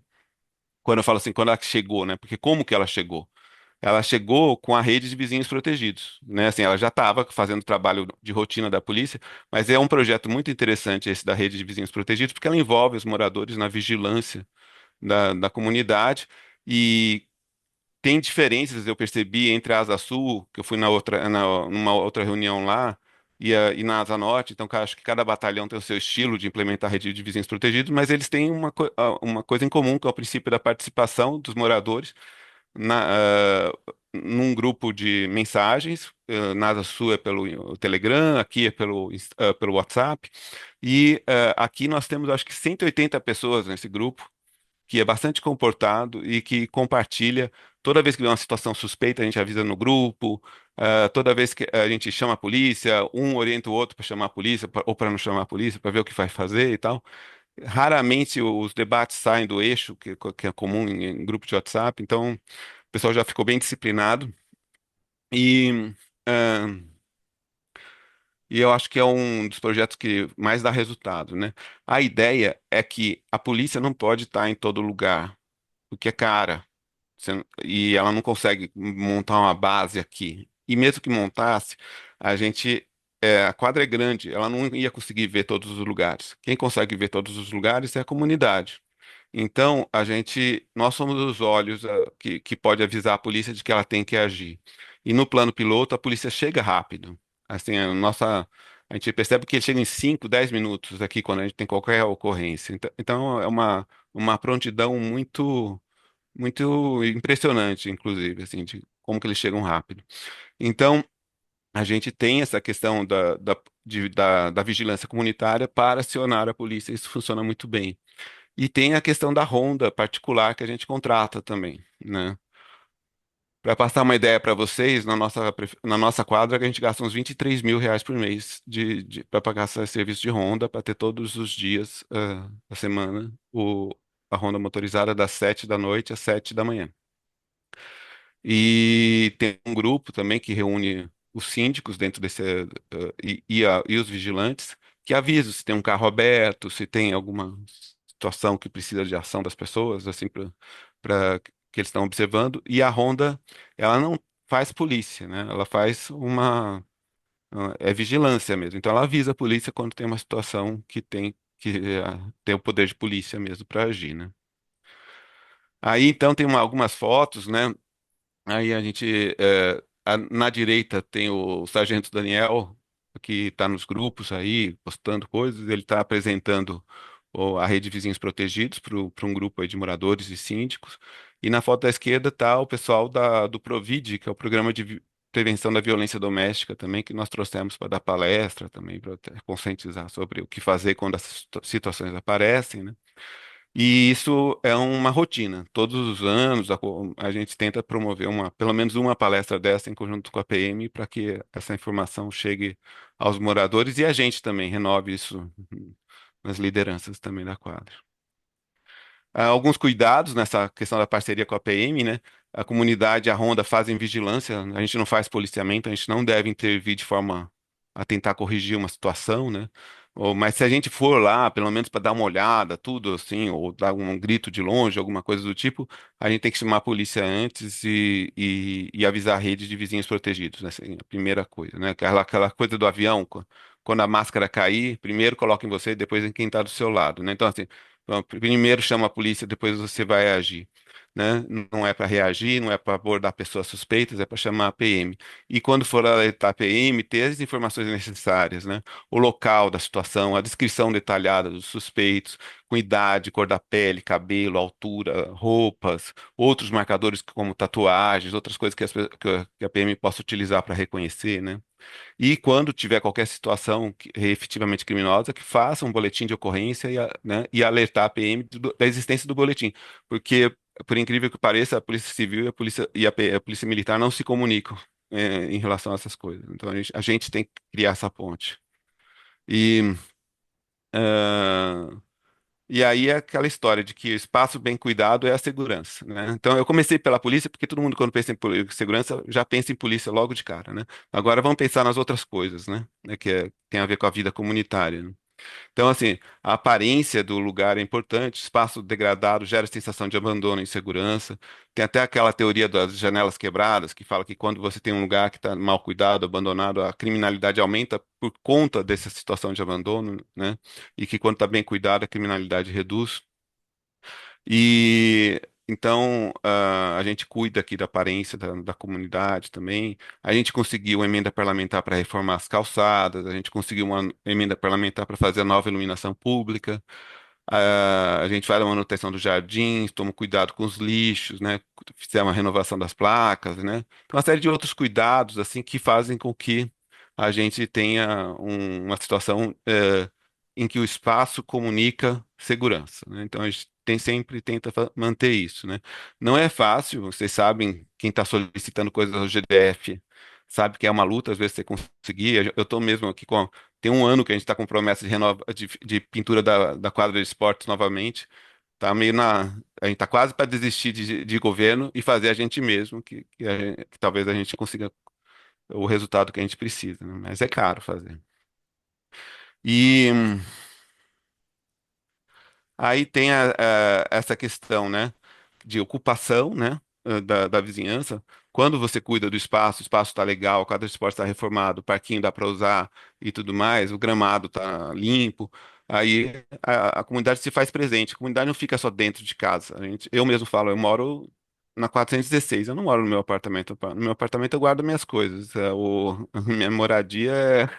Quando eu falo assim, quando ela chegou, né? Porque como que ela chegou? Ela chegou com a rede de vizinhos protegidos, né? Assim, ela já estava fazendo trabalho de rotina da polícia, mas é um projeto muito interessante esse da rede de vizinhos protegidos, porque ela envolve os moradores na vigilância da comunidade e tem diferenças, eu percebi, entre a Asa Sul, que eu fui numa outra reunião lá, e na Asa Norte, então acho que cada batalhão tem o seu estilo de implementar a rede de vizinhos protegidos, mas eles têm uma coisa em comum, que é o princípio da participação dos moradores num grupo de mensagens. Na Asa Sul é pelo Telegram, aqui é pelo WhatsApp. E aqui nós temos, acho que 180 pessoas nesse grupo, que é bastante comportado e que compartilha. Toda vez que vê uma situação suspeita, a gente avisa no grupo. Toda vez que a gente chama a polícia, um orienta o outro para chamar a polícia ou para não chamar a polícia, para ver o que vai fazer e tal. Raramente os debates saem do eixo, que é comum em grupo de WhatsApp, então o pessoal já ficou bem disciplinado. E, ah, e eu acho que é um dos projetos que mais dá resultado, né? A ideia é que a polícia não pode estar em todo lugar, porque é cara. E ela não consegue montar uma base aqui. E mesmo que montasse, a quadra é grande, ela não ia conseguir ver todos os lugares. Quem consegue ver todos os lugares é a comunidade. Então, nós somos os olhos que pode avisar a polícia de que ela tem que agir. E no plano piloto, a polícia chega rápido. Assim, a gente percebe que ele chega em 5, 10 minutos aqui quando a gente tem qualquer ocorrência. Então é uma prontidão muito impressionante, inclusive, assim, de como que eles chegam rápido. Então, a gente tem essa questão da vigilância comunitária para acionar a polícia, isso funciona muito bem. E tem a questão da ronda particular que a gente contrata também, né? Para passar uma ideia para vocês, na nossa quadra, a gente gasta uns R$ 23.000 por mês para pagar esse serviço de ronda, para ter todos os dias da semana a ronda motorizada das 7 da noite às 7 da manhã. E tem um grupo também que reúne os síndicos dentro e os vigilantes, que avisam se tem um carro aberto, se tem alguma situação que precisa de ação das pessoas, assim, para que eles estão observando. E a ronda, ela não faz polícia, né? Ela faz É vigilância mesmo. Então ela avisa a polícia quando tem uma situação que tem ter o poder de polícia mesmo para agir, né? Aí então tem algumas fotos, né? Aí a gente na direita tem o Sargento Daniel que está nos grupos aí postando coisas. Ele está apresentando a rede de vizinhos protegidos para um grupo aí de moradores e síndicos. E na foto da esquerda está o pessoal do Provide, que é o programa de prevenção da violência doméstica também, que nós trouxemos para dar palestra também, para conscientizar sobre o que fazer quando essas situações aparecem, né? E isso é uma rotina. Todos os anos a gente tenta promover pelo menos uma palestra dessa em conjunto com a PM para que essa informação chegue aos moradores e a gente também renove isso nas lideranças também da quadra. Alguns cuidados nessa questão da parceria com a PM, né? A comunidade e a Ronda fazem vigilância, a gente não faz policiamento, a gente não deve intervir de forma a tentar corrigir uma situação, né? Mas se a gente for lá, pelo menos para dar uma olhada, tudo assim, ou dar um grito de longe, alguma coisa do tipo, a gente tem que chamar a polícia antes e avisar a rede de vizinhos protegidos, né? Assim, a primeira coisa, né? Aquela coisa do avião, quando a máscara cair, primeiro coloca em você, depois em quem está do seu lado, né? Então, assim, então, primeiro chama a polícia, depois você vai agir, né? Não é para reagir, não é para abordar pessoas suspeitas, é para chamar a PM. E quando for alertar a PM, ter as informações necessárias, né? O local da situação, a descrição detalhada dos suspeitos, com idade, cor da pele, cabelo, altura, roupas, outros marcadores como tatuagens, outras coisas que a PM possa utilizar para reconhecer, né? E quando tiver qualquer situação efetivamente criminosa, que faça um boletim de ocorrência né, e alertar a PM da existência do boletim. Porque, por incrível que pareça, a Polícia Civil e a Polícia Militar não se comunicam, em relação a essas coisas. Então a gente tem que criar essa ponte. E, ah, e aí é aquela história de que o espaço bem cuidado é a segurança, né? Então eu comecei pela polícia, porque todo mundo quando pensa em segurança já pensa em polícia logo de cara, né? Agora vamos pensar nas outras coisas, né? Tem a ver com a vida comunitária, né? Então, assim, a aparência do lugar é importante, espaço degradado gera sensação de abandono e insegurança. Tem até aquela teoria das janelas quebradas, que fala que quando você tem um lugar que está mal cuidado, abandonado, a criminalidade aumenta por conta dessa situação de abandono, né? E que quando está bem cuidado, a criminalidade reduz. E então a gente cuida aqui da aparência da comunidade também. A gente conseguiu uma emenda parlamentar para reformar as calçadas, a gente conseguiu uma emenda parlamentar para fazer a nova iluminação pública. A gente faz a manutenção dos jardins, toma cuidado com os lixos, né? Fizemos uma renovação das placas, né? Então, uma série de outros cuidados assim que fazem com que a gente tenha uma situação em que o espaço comunica segurança, né? Então a gente sempre tenta manter isso, né? Não é fácil, vocês sabem, quem está solicitando coisas ao GDF sabe que é uma luta, às vezes você conseguir. Eu estou mesmo aqui tem um ano que a gente está com promessa de pintura da quadra de esportes novamente. Tá meio a gente tá quase para desistir de governo e fazer a gente mesmo, que talvez a gente consiga o resultado que a gente precisa, né? Mas é caro fazer. E aí tem essa questão, né, de ocupação, né, da vizinhança. Quando você cuida do espaço, o espaço está legal, cada esporte está reformado, o parquinho dá para usar e tudo mais, o gramado está limpo. Aí a comunidade se faz presente. A comunidade não fica só dentro de casa. Eu mesmo falo, eu moro na 416, eu não moro no meu apartamento. No meu apartamento eu guardo minhas coisas. Minha moradia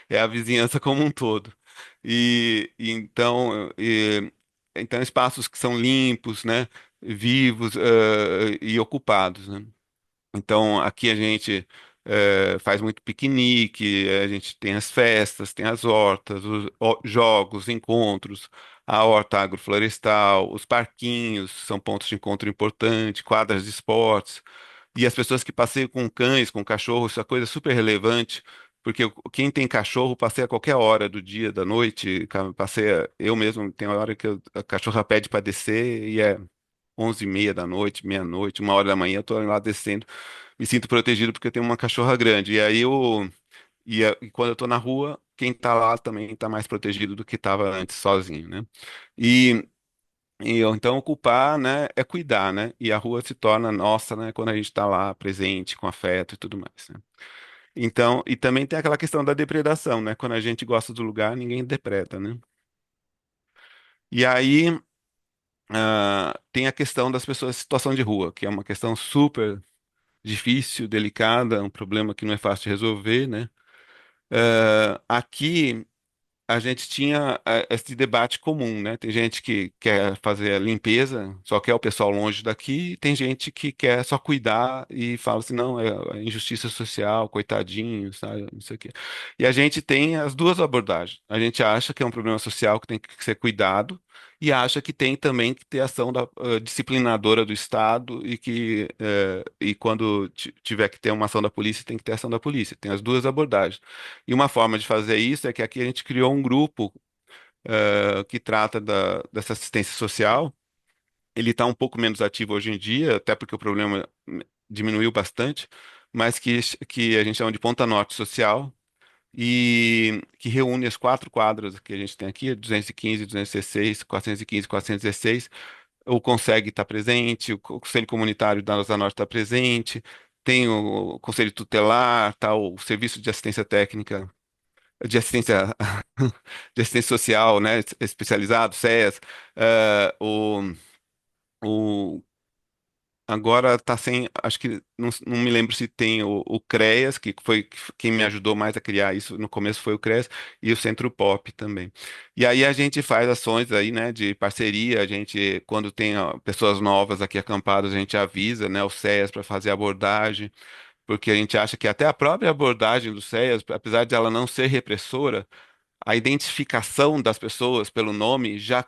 é a vizinhança como um todo. Então espaços que são limpos, né, vivos, e ocupados, né? Então aqui a gente faz muito piquenique, a gente tem as festas, tem as hortas, os jogos, encontros, a horta agroflorestal, os parquinhos são pontos de encontro importantes, quadras de esportes. E as pessoas que passeiam com cães, com cachorros, essa coisa é super relevante, porque quem tem cachorro passeia a qualquer hora do dia, da noite, passeia, eu mesmo, tem hora que a cachorra pede para descer e é 11h30 da noite, meia-noite, 1h da manhã, eu tô lá descendo, me sinto protegido porque eu tenho uma cachorra grande. E quando eu tô na rua, quem tá lá também tá mais protegido do que estava antes, sozinho, né? E, então ocupar, né, é cuidar, né? E a rua se torna nossa, né, quando a gente está lá presente, com afeto e tudo mais, né? Então, e também tem aquela questão da depredação, né? Quando a gente gosta do lugar, ninguém depreda, né? E aí, tem a questão das pessoas em situação de rua, que é uma questão super difícil, delicada, um problema que não é fácil de resolver, né? Aqui a gente tinha esse debate comum, né? Tem gente que quer fazer a limpeza, só quer o pessoal longe daqui, e tem gente que quer só cuidar e fala assim, não, é injustiça social, coitadinho, sabe? Não sei o quê. E a gente tem as duas abordagens. A gente acha que é um problema social que tem que ser cuidado e acha que tem também que ter ação disciplinadora do Estado e quando tiver que ter uma ação da polícia, tem que ter ação da polícia. Tem as duas abordagens. E uma forma de fazer isso é que aqui a gente criou um grupo que trata dessa assistência social. Ele está um pouco menos ativo hoje em dia, até porque o problema diminuiu bastante, mas que a gente chama de Ponta Norte Social, e que reúne as quatro quadras que a gente tem aqui, 215, 216, 415, 416. O Consegue está presente, o Conselho Comunitário da Asa Norte está presente, tem o Conselho Tutelar, tá, o Serviço de Assistência Técnica de assistência de assistência social, né, especializado, SES, o agora está sem, acho que não me lembro se tem o CREAS, que foi quem me ajudou mais a criar isso no começo foi o CREAS e o Centro Pop também. E aí a gente faz ações aí, né, de parceria, a gente quando tem pessoas novas aqui acampadas, a gente avisa, né, o SES para fazer abordagem, porque a gente acha que até a própria abordagem do SES, apesar de ela não ser repressora, a identificação das pessoas pelo nome já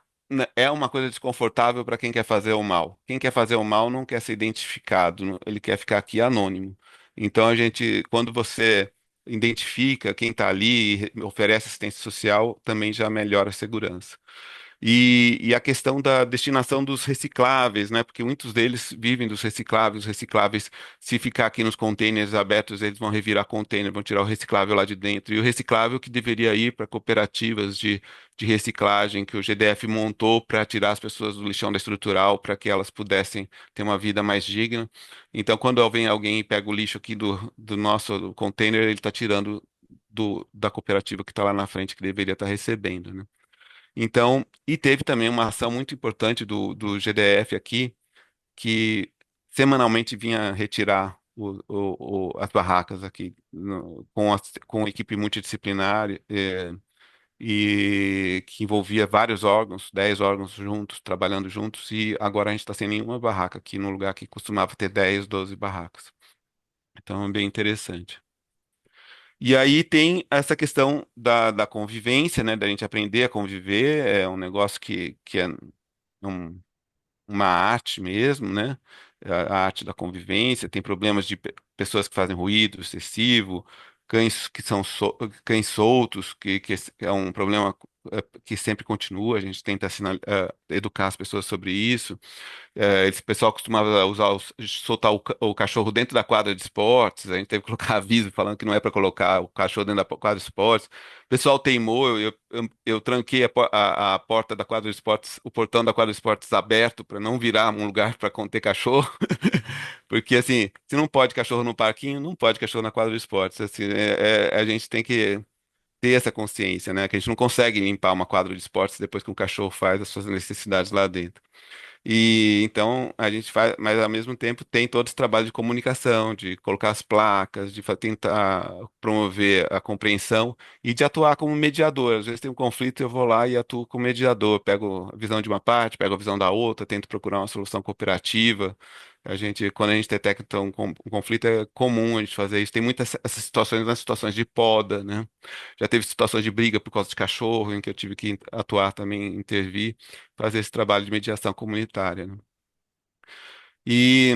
é uma coisa desconfortável para quem quer fazer o mal. Quem quer fazer o mal não quer ser identificado, ele quer ficar aqui anônimo. Então a gente, quando você identifica quem está ali e oferece assistência social, também já melhora a segurança. E a questão da destinação dos recicláveis, né? Porque muitos deles vivem dos recicláveis. Os recicláveis, se ficar aqui nos containers abertos, eles vão revirar container, vão tirar o reciclável lá de dentro. E o reciclável que deveria ir para cooperativas de reciclagem que o GDF montou para tirar as pessoas do lixão da estrutural, para que elas pudessem ter uma vida mais digna. Então, quando vem alguém e pega o lixo aqui do nosso container, ele está tirando da cooperativa que está lá na frente, que deveria estar recebendo, né? Então, e teve também uma ação muito importante do GDF aqui, que semanalmente vinha retirar as barracas aqui com equipe multidisciplinar, e que envolvia vários órgãos, 10 órgãos juntos, trabalhando juntos, e agora a gente está sem nenhuma barraca aqui, num lugar que costumava ter 10, 12 barracas. Então, é bem interessante. E aí tem essa questão da convivência, né, da gente aprender a conviver, é um negócio que é um- uma arte mesmo, né, a arte da convivência, tem problemas de pessoas que fazem ruído excessivo, cães que são cães soltos, que é um problema que sempre continua, a gente tenta educar as pessoas sobre isso. Esse pessoal costumava soltar o cachorro dentro da quadra de esportes. A gente teve que colocar aviso falando que não é para colocar o cachorro dentro da quadra de esportes. O pessoal teimou, eu tranquei a porta da quadra de esportes, o portão da quadra de esportes aberto para não virar um lugar para conter cachorro. Porque assim, se não pode cachorro no parquinho, não pode cachorro na quadra de esportes. Assim, a gente tem que ter essa consciência, né? Que a gente não consegue limpar uma quadra de esportes depois que um cachorro faz as suas necessidades lá dentro. E então a gente faz, mas ao mesmo tempo tem todo esse trabalho de comunicação, de colocar as placas, de tentar promover a compreensão e de atuar como mediador. Às vezes tem um conflito, eu vou lá e atuo como mediador, pego a visão de uma parte, pego a visão da outra, tento procurar uma solução cooperativa. Quando a gente detecta então, um conflito, é comum a gente fazer isso. Tem muitas essas situações, nas situações de poda, né? Já teve situações de briga por causa de cachorro, em que eu tive que atuar também, intervir, fazer esse trabalho de mediação comunitária, né? E,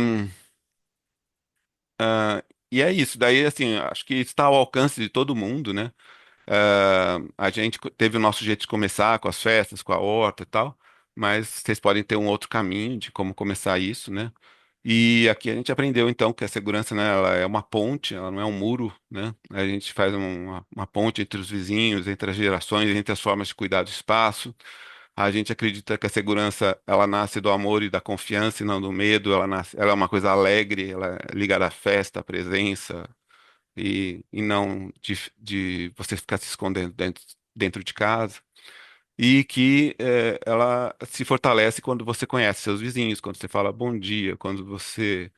e é isso. Daí, assim, acho que está ao alcance de todo mundo, né? A gente teve o nosso jeito de começar com as festas, com a horta e tal, mas vocês podem ter um outro caminho de como começar isso, né? E aqui a gente aprendeu então que a segurança, né, ela é uma ponte, ela não é um muro, né? A gente faz uma ponte entre os vizinhos, entre as gerações, entre as formas de cuidar do espaço. A gente acredita que a segurança, ela nasce do amor e da confiança e não do medo. Ela é uma coisa alegre, ela é ligada à festa, à presença, e não de você ficar se escondendo dentro de casa. E que ela se fortalece quando você conhece seus vizinhos, quando você fala bom dia, quando você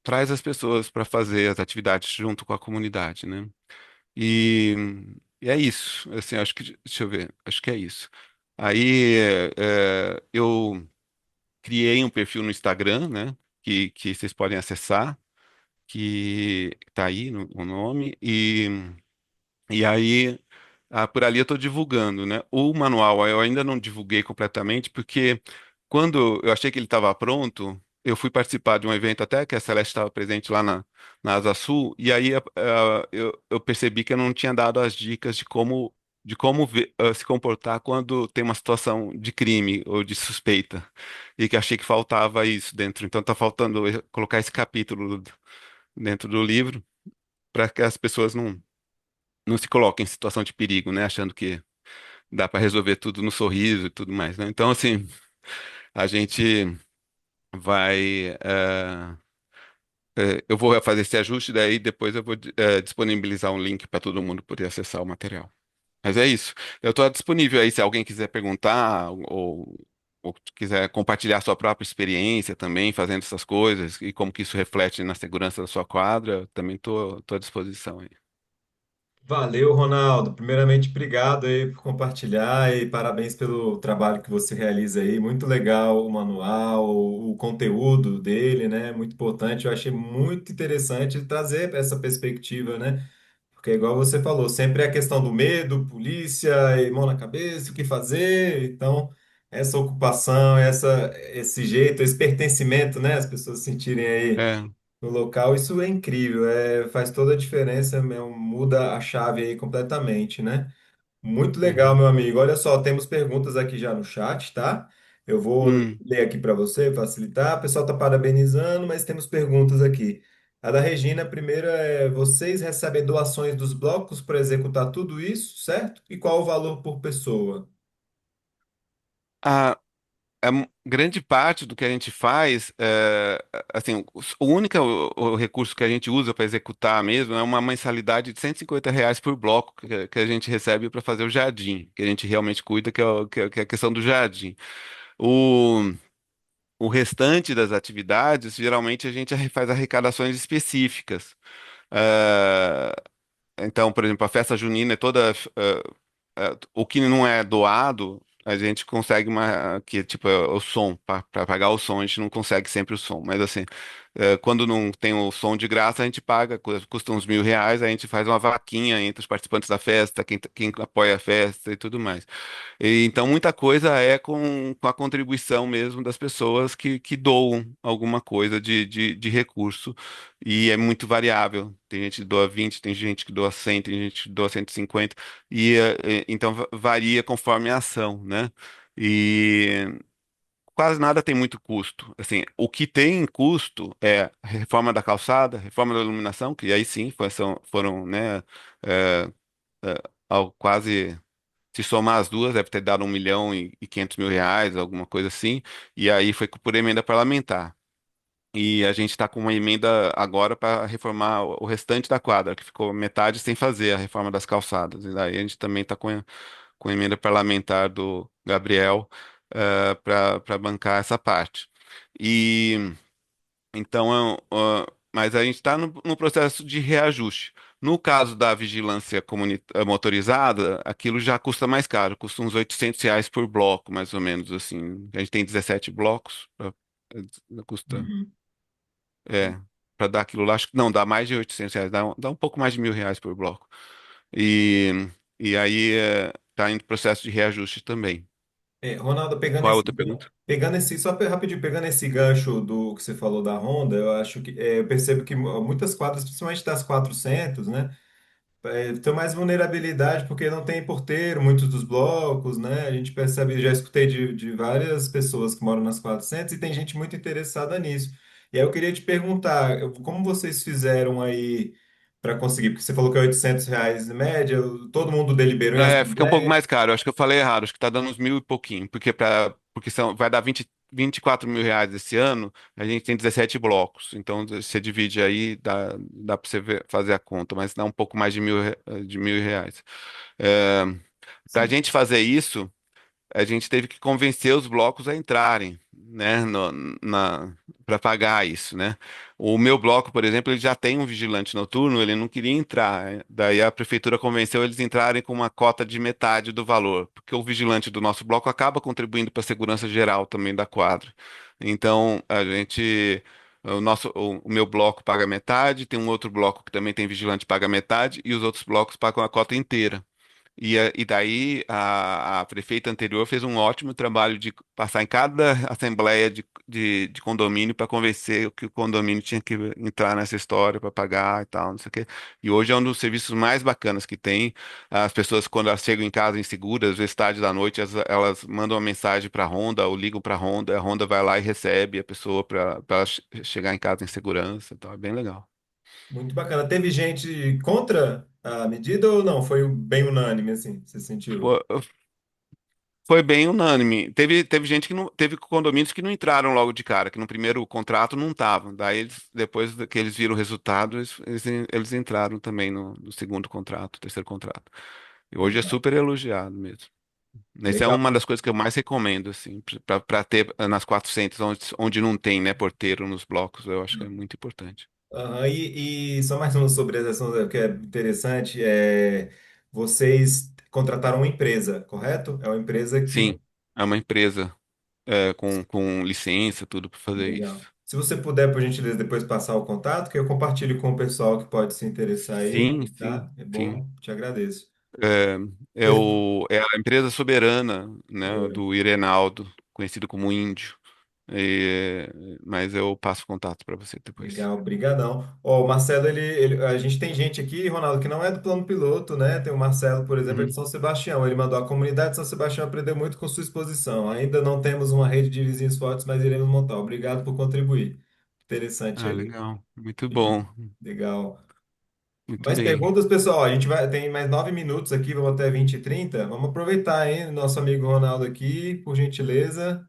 traz as pessoas para fazer as atividades junto com a comunidade, né? E, e é isso. Assim, acho que, deixa eu ver, acho que é isso. Aí eu criei um perfil no Instagram, né? Que vocês podem acessar, que tá aí o nome, e aí, por ali eu estou divulgando, né? O manual eu ainda não divulguei completamente, porque quando eu achei que ele estava pronto, eu fui participar de um evento até que a Celeste estava presente lá na Asa Sul, e aí eu percebi que eu não tinha dado as dicas de como se comportar quando tem uma situação de crime ou de suspeita, e que achei que faltava isso dentro. Então está faltando colocar esse capítulo dentro do livro para que as pessoas não se coloquem em situação de perigo, né? Achando que dá para resolver tudo no sorriso e tudo mais, né? Então, assim, a gente vai. Eu vou fazer esse ajuste, daí depois eu vou disponibilizar um link para todo mundo poder acessar o material. Mas é isso. Eu estou disponível aí se alguém quiser perguntar ou quiser compartilhar sua própria experiência também fazendo essas coisas e como que isso reflete na segurança da sua quadra, eu também estou à disposição aí. Valeu, Ronaldo. Primeiramente, obrigado aí por compartilhar e parabéns pelo trabalho que você realiza aí. Muito legal o manual, o conteúdo dele, né? Muito importante. Eu achei muito interessante trazer essa perspectiva, né? Porque, igual você falou, sempre é a questão do medo, polícia, e mão na cabeça, o que fazer. Então, essa ocupação, esse jeito, esse pertencimento, né? As pessoas sentirem aí É. no local, isso é incrível, faz toda a diferença, muda a chave aí completamente, né? Muito legal, Uhum. meu amigo. Olha só, temos perguntas aqui já no chat, tá? Eu vou Hum. ler aqui para você, facilitar. O pessoal está parabenizando, mas temos perguntas aqui. A da Regina, a primeira é: vocês recebem doações dos blocos para executar tudo isso, certo? E qual o valor por pessoa? Grande parte do que a gente faz, assim, o único o recurso que a gente usa para executar mesmo é uma mensalidade de R$ 150 por bloco que a gente recebe para fazer o jardim, que a gente realmente cuida, que é a questão do jardim. O, o restante das atividades, geralmente a gente faz arrecadações específicas. Eh, então, por exemplo, a festa junina é toda. O que não é doado, a gente consegue que tipo é o som para pagar o som, a gente não consegue sempre o som, mas assim, quando não tem o som de graça, a gente paga, custa uns R$ 1.000, a gente faz uma vaquinha entre os participantes da festa, quem apoia a festa e tudo mais. Então, muita coisa é com a contribuição mesmo das pessoas que doam alguma coisa de recurso, e é muito variável. Tem gente que doa 20, tem gente que doa 100, tem gente que doa 150, então varia conforme a ação, né? E quase nada tem muito custo. Assim, o que tem custo é a reforma da calçada, reforma da iluminação, que aí sim foram, né, é, quase. Se somar as duas, deve ter dado 1.500.000 reais, alguma coisa assim. E aí foi por emenda parlamentar. E a gente está com uma emenda agora para reformar o restante da quadra, que ficou metade sem fazer a reforma das calçadas. E daí a gente também está com emenda parlamentar do Gabriel para bancar essa parte. E então, mas a gente está no processo de reajuste. No caso da vigilância motorizada, aquilo já custa mais caro, custa uns R$ 800 por bloco, mais ou menos assim. A gente tem 17 blocos, custa, Uhum. é, para dar aquilo lá, acho que não, dá mais de R$ 800, dá um pouco mais de R$ 1.000 por bloco. E, e aí está em processo de reajuste também. Ronaldo, Qual é a outra pergunta? rapidinho, pegando esse gancho do que você falou da Honda, eu acho que eu percebo que muitas quadras, principalmente das 400, né? Tem mais vulnerabilidade porque não tem porteiro, muitos dos blocos, né? A gente percebe, já escutei de várias pessoas que moram nas 400 e tem gente muito interessada nisso. E aí eu queria te perguntar, como vocês fizeram aí para conseguir? Porque você falou que é R$ 800 em média, todo mundo deliberou em Fica um pouco assembleia. mais caro. Acho que eu falei errado. Acho que tá dando uns mil e pouquinho, porque vai dar 20. 24 mil reais esse ano, a gente tem 17 blocos. Então, você divide aí, dá para você fazer a conta, mas dá um pouco mais de de R$ 1.000. Para a Sim. gente fazer isso, a gente teve que convencer os blocos a entrarem, né, para pagar isso, né? O meu bloco, por exemplo, ele já tem um vigilante noturno, ele não queria entrar. Daí a prefeitura convenceu eles a entrarem com uma cota de metade do valor, porque o vigilante do nosso bloco acaba contribuindo para a segurança geral também da quadra. Então, o meu bloco paga metade, tem um outro bloco que também tem vigilante que paga metade, e os outros blocos pagam a cota inteira. E daí a prefeita anterior fez um ótimo trabalho de passar em cada assembleia de condomínio para convencer que o condomínio tinha que entrar nessa história para pagar e tal, não sei o quê. E hoje é um dos serviços mais bacanas que tem. As pessoas, quando elas chegam em casa inseguras, às vezes tarde da noite, elas mandam uma mensagem para a Honda ou ligam para a Honda vai lá e recebe a pessoa para ela chegar em casa em segurança e tal. É bem legal. Muito bacana. Teve gente contra a medida ou não? Foi bem unânime, assim, você sentiu? Foi bem unânime. Teve gente que não, teve condomínios que não entraram logo de cara, que no primeiro contrato não estavam. Daí depois que eles viram o resultado, eles entraram também no segundo contrato, terceiro contrato. E hoje é Legal. super elogiado mesmo. Essa é Legal. uma das coisas que eu mais recomendo, assim, para ter nas 400, onde não tem, né, porteiro nos blocos, eu acho que é muito importante. Aham, e só mais uma sobre essa ação que é interessante, vocês contrataram uma empresa, correto? É uma empresa que... Sim, é uma empresa com licença, tudo para fazer Legal. isso. Se você puder, por gentileza, depois passar o contato, que eu compartilho com o pessoal que pode se interessar aí, Sim, sim, tá? É sim. bom, te agradeço. É, Pois, é a empresa soberana, né, boa. do Irenaldo, conhecido como Índio. É, mas eu passo contato para você depois. Legal, brigadão. Ó, o Marcelo, a gente tem gente aqui, Ronaldo, que não é do plano piloto, né? Tem o Marcelo, por exemplo, é de Uhum. São Sebastião. Ele mandou a comunidade de São Sebastião aprender muito com sua exposição. Ainda não temos uma rede de vizinhos fortes, mas iremos montar. Obrigado por contribuir. Interessante Ah, aí. legal. Muito bom. Legal. Muito Mais bem. perguntas, pessoal? A gente vai, tem mais 9 minutos aqui, vamos até 20h30. Vamos aproveitar, hein? Nosso amigo Ronaldo aqui, por gentileza.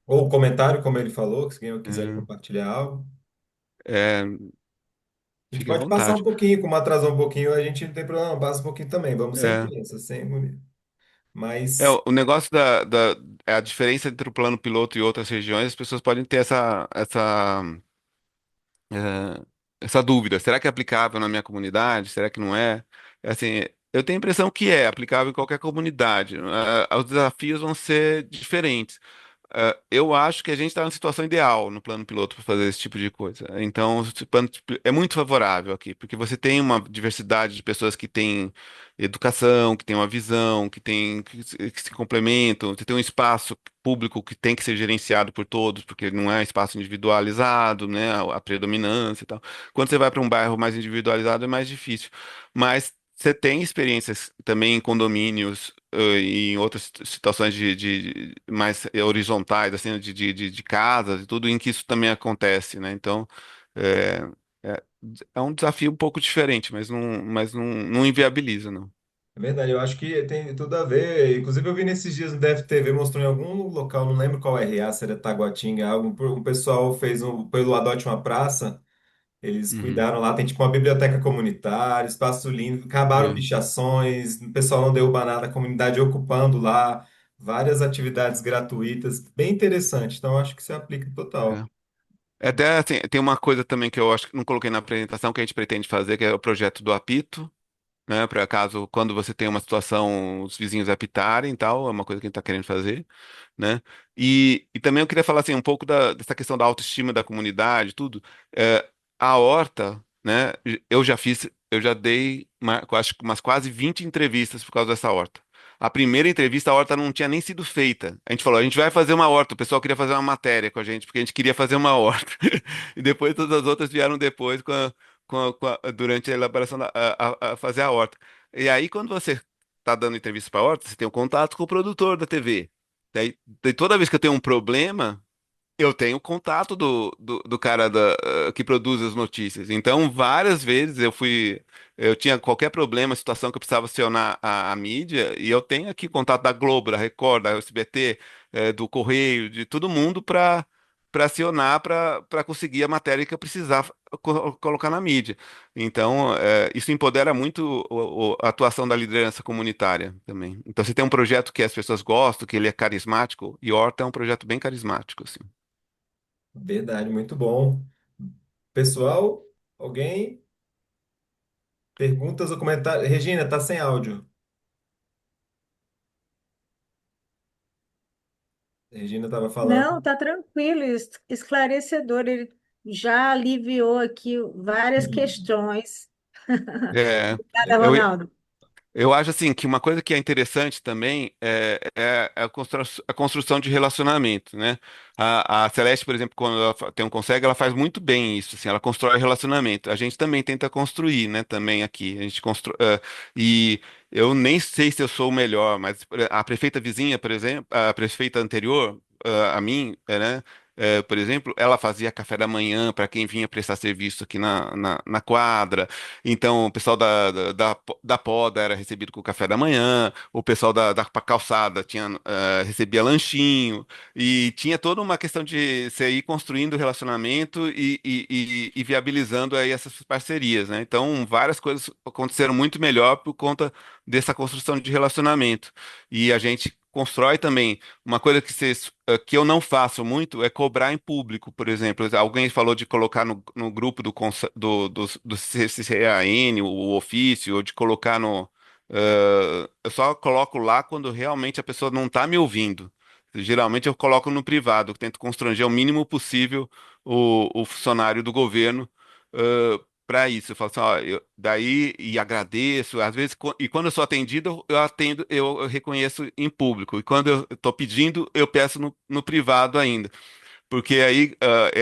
Ou comentário, como ele falou, se alguém quiser É, compartilhar algo. é, A gente fique à pode passar um vontade. pouquinho, como atrasou um pouquinho, a gente não tem problema, passa um pouquinho também. Vamos sem É, pressa, sem. Mas o negócio a diferença entre o plano piloto e outras regiões, as pessoas podem ter é, essa dúvida. Será que é aplicável na minha comunidade? Será que não é? Assim, eu tenho a impressão que é aplicável em qualquer comunidade. Os desafios vão ser diferentes. Eu acho que a gente está na situação ideal no plano piloto para fazer esse tipo de coisa. Então, esse plano é muito favorável aqui, porque você tem uma diversidade de pessoas que têm educação, que têm uma visão, que se complementam. Você tem um espaço público que tem que ser gerenciado por todos, porque não é espaço individualizado, né? A predominância e tal. Quando você vai para um bairro mais individualizado, é mais difícil. Mas você tem experiências também em condomínios e em outras situações mais horizontais, assim, de casas e tudo, em que isso também acontece, né? Então, é, é, é um desafio um pouco diferente, mas não inviabiliza, não. é verdade, eu acho que tem tudo a ver. Inclusive, eu vi nesses dias no DFTV, mostrou em algum local, não lembro qual RA, se era Taguatinga, algo, um pessoal fez pelo Adote uma Praça. Eles Uhum. cuidaram lá, tem tipo uma biblioteca comunitária, espaço lindo, acabaram É, pichações, o pessoal não derruba nada, a comunidade ocupando lá, várias atividades gratuitas, bem interessante. Então, acho que se aplica total. é. Até assim, tem uma coisa também que eu acho que não coloquei na apresentação que a gente pretende fazer, que é o projeto do apito, né? Para caso, quando você tem uma situação, os vizinhos apitarem e tal, é uma coisa que a gente está querendo fazer, né? E também eu queria falar assim, um pouco dessa questão da autoestima da comunidade, tudo. A horta, né? Eu já dei acho que umas quase 20 entrevistas por causa dessa horta. A primeira entrevista, a horta não tinha nem sido feita. A gente falou, a gente vai fazer uma horta. O pessoal queria fazer uma matéria com a gente, porque a gente queria fazer uma horta. E depois todas as outras vieram depois durante a elaboração a fazer a horta. E aí, quando você está dando entrevista para a horta, você tem um contato com o produtor da TV. Daí toda vez que eu tenho um problema, Eu tenho contato do cara que produz as notícias. Então, várias vezes eu tinha qualquer problema, situação que eu precisava acionar a mídia, e eu tenho aqui contato da Globo, da Record, da SBT, do Correio, de todo mundo para acionar, para conseguir a matéria que eu precisava colocar na mídia. Então, isso empodera muito a atuação da liderança comunitária também. Então, se tem um projeto que as pessoas gostam, que ele é carismático, e Horta é um projeto bem carismático, assim. Verdade, muito bom. Pessoal, alguém? Perguntas ou comentários? Regina, tá sem áudio. Regina estava Não, falando. tá tranquilo, esclarecedor. Ele já aliviou aqui várias questões. É, Obrigada, eu, Ronaldo. eu acho assim que uma coisa que é interessante também é a construção de relacionamento, né? A Celeste, por exemplo, quando ela tem um consegue, ela faz muito bem isso, assim, ela constrói relacionamento. A gente também tenta construir, né? Também aqui, a gente constrói, e eu nem sei se eu sou o melhor, mas a prefeita vizinha, por exemplo, a prefeita anterior, a mim, né? Por exemplo, ela fazia café da manhã para quem vinha prestar serviço aqui na quadra. Então, o pessoal da poda era recebido com o café da manhã, o pessoal da calçada recebia lanchinho, e tinha toda uma questão de você ir construindo relacionamento e viabilizando aí essas parcerias, né? Então, várias coisas aconteceram muito melhor por conta dessa construção de relacionamento. E a gente constrói também uma coisa que eu não faço muito é cobrar em público, por exemplo. Alguém falou de colocar no grupo do CCAN, o ofício, ou de colocar no. Eu só coloco lá quando realmente a pessoa não está me ouvindo. Geralmente eu coloco no privado, eu tento constranger o mínimo possível o funcionário do governo para isso. Eu falo assim, ó, daí e agradeço. Às vezes, e quando eu sou atendido, eu atendo, eu reconheço em público. E quando eu estou pedindo, eu peço no privado ainda. Porque aí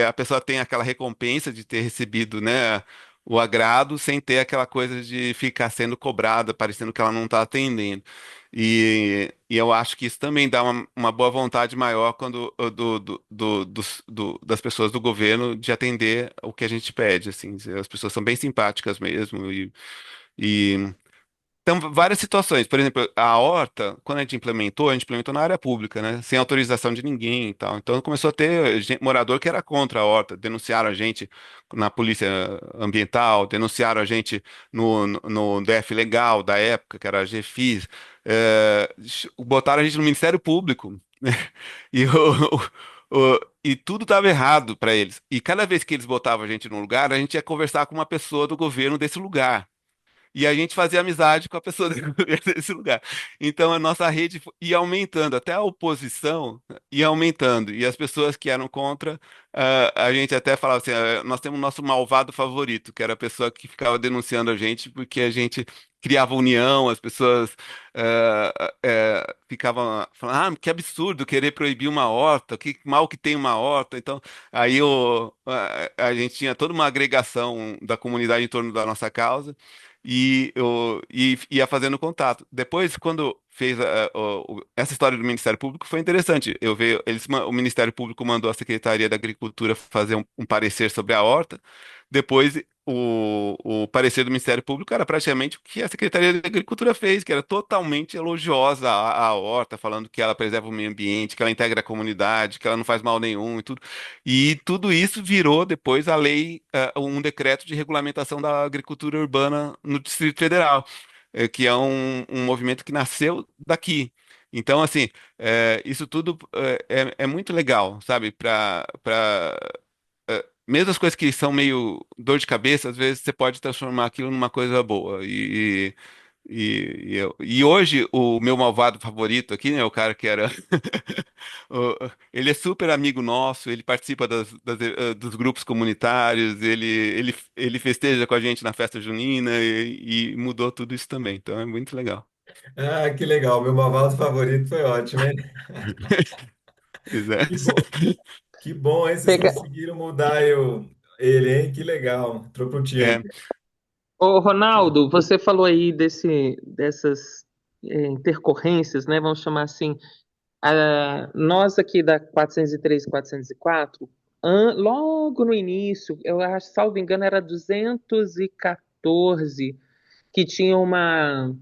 a pessoa tem aquela recompensa de ter recebido, né, o agrado sem ter aquela coisa de ficar sendo cobrada, parecendo que ela não está atendendo. E eu acho que isso também dá uma boa vontade maior quando das pessoas do governo de atender o que a gente pede, assim. As pessoas são bem simpáticas mesmo e então, várias situações. Por exemplo, a horta, quando a gente implementou na área pública, né? Sem autorização de ninguém e tal. Então começou a ter morador que era contra a horta. Denunciaram a gente na polícia ambiental, denunciaram a gente no DF Legal da época, que era a GFIS. Botaram a gente no Ministério Público, né? E, e tudo estava errado para eles. E cada vez que eles botavam a gente num lugar, a gente ia conversar com uma pessoa do governo desse lugar. E a gente fazia amizade com a pessoa desse lugar. Então a nossa rede ia aumentando, até a oposição ia aumentando. E as pessoas que eram contra, a gente até falava assim: nós temos o nosso malvado favorito, que era a pessoa que ficava denunciando a gente, porque a gente criava união, as pessoas ficavam falando: que absurdo querer proibir uma horta, que mal que tem uma horta. Então, aí a gente tinha toda uma agregação da comunidade em torno da nossa causa e ia fazendo contato. Depois, quando fez essa história do Ministério Público, foi interessante. Eu vi, o Ministério Público mandou a Secretaria da Agricultura fazer um parecer sobre a horta. Depois, o parecer do Ministério Público era praticamente o que a Secretaria da Agricultura fez, que era totalmente elogiosa à horta, falando que ela preserva o meio ambiente, que ela integra a comunidade, que ela não faz mal nenhum e tudo. E tudo isso virou depois a lei, um decreto de regulamentação da agricultura urbana no Distrito Federal, que é um movimento que nasceu daqui. Então, assim, isso tudo é muito legal, sabe? Mesmo as coisas que são meio dor de cabeça, às vezes você pode transformar aquilo numa coisa boa. E hoje o meu malvado favorito aqui, né, o cara que era, ele é super amigo nosso, ele participa dos grupos comunitários, ele festeja com a gente na festa junina e mudou tudo isso também. Então é muito legal. Ah, que legal. Meu malvado favorito foi ótimo, hein? Pois é. Que bom, hein? Vocês Pega... conseguiram mudar ele, hein? Que legal. Entrou pro É, time. Ô, Ronaldo, você falou aí dessas intercorrências, né? Vamos chamar assim. Nós aqui da 403 e 404, logo no início, eu acho, salvo engano, era 214 que tinha uma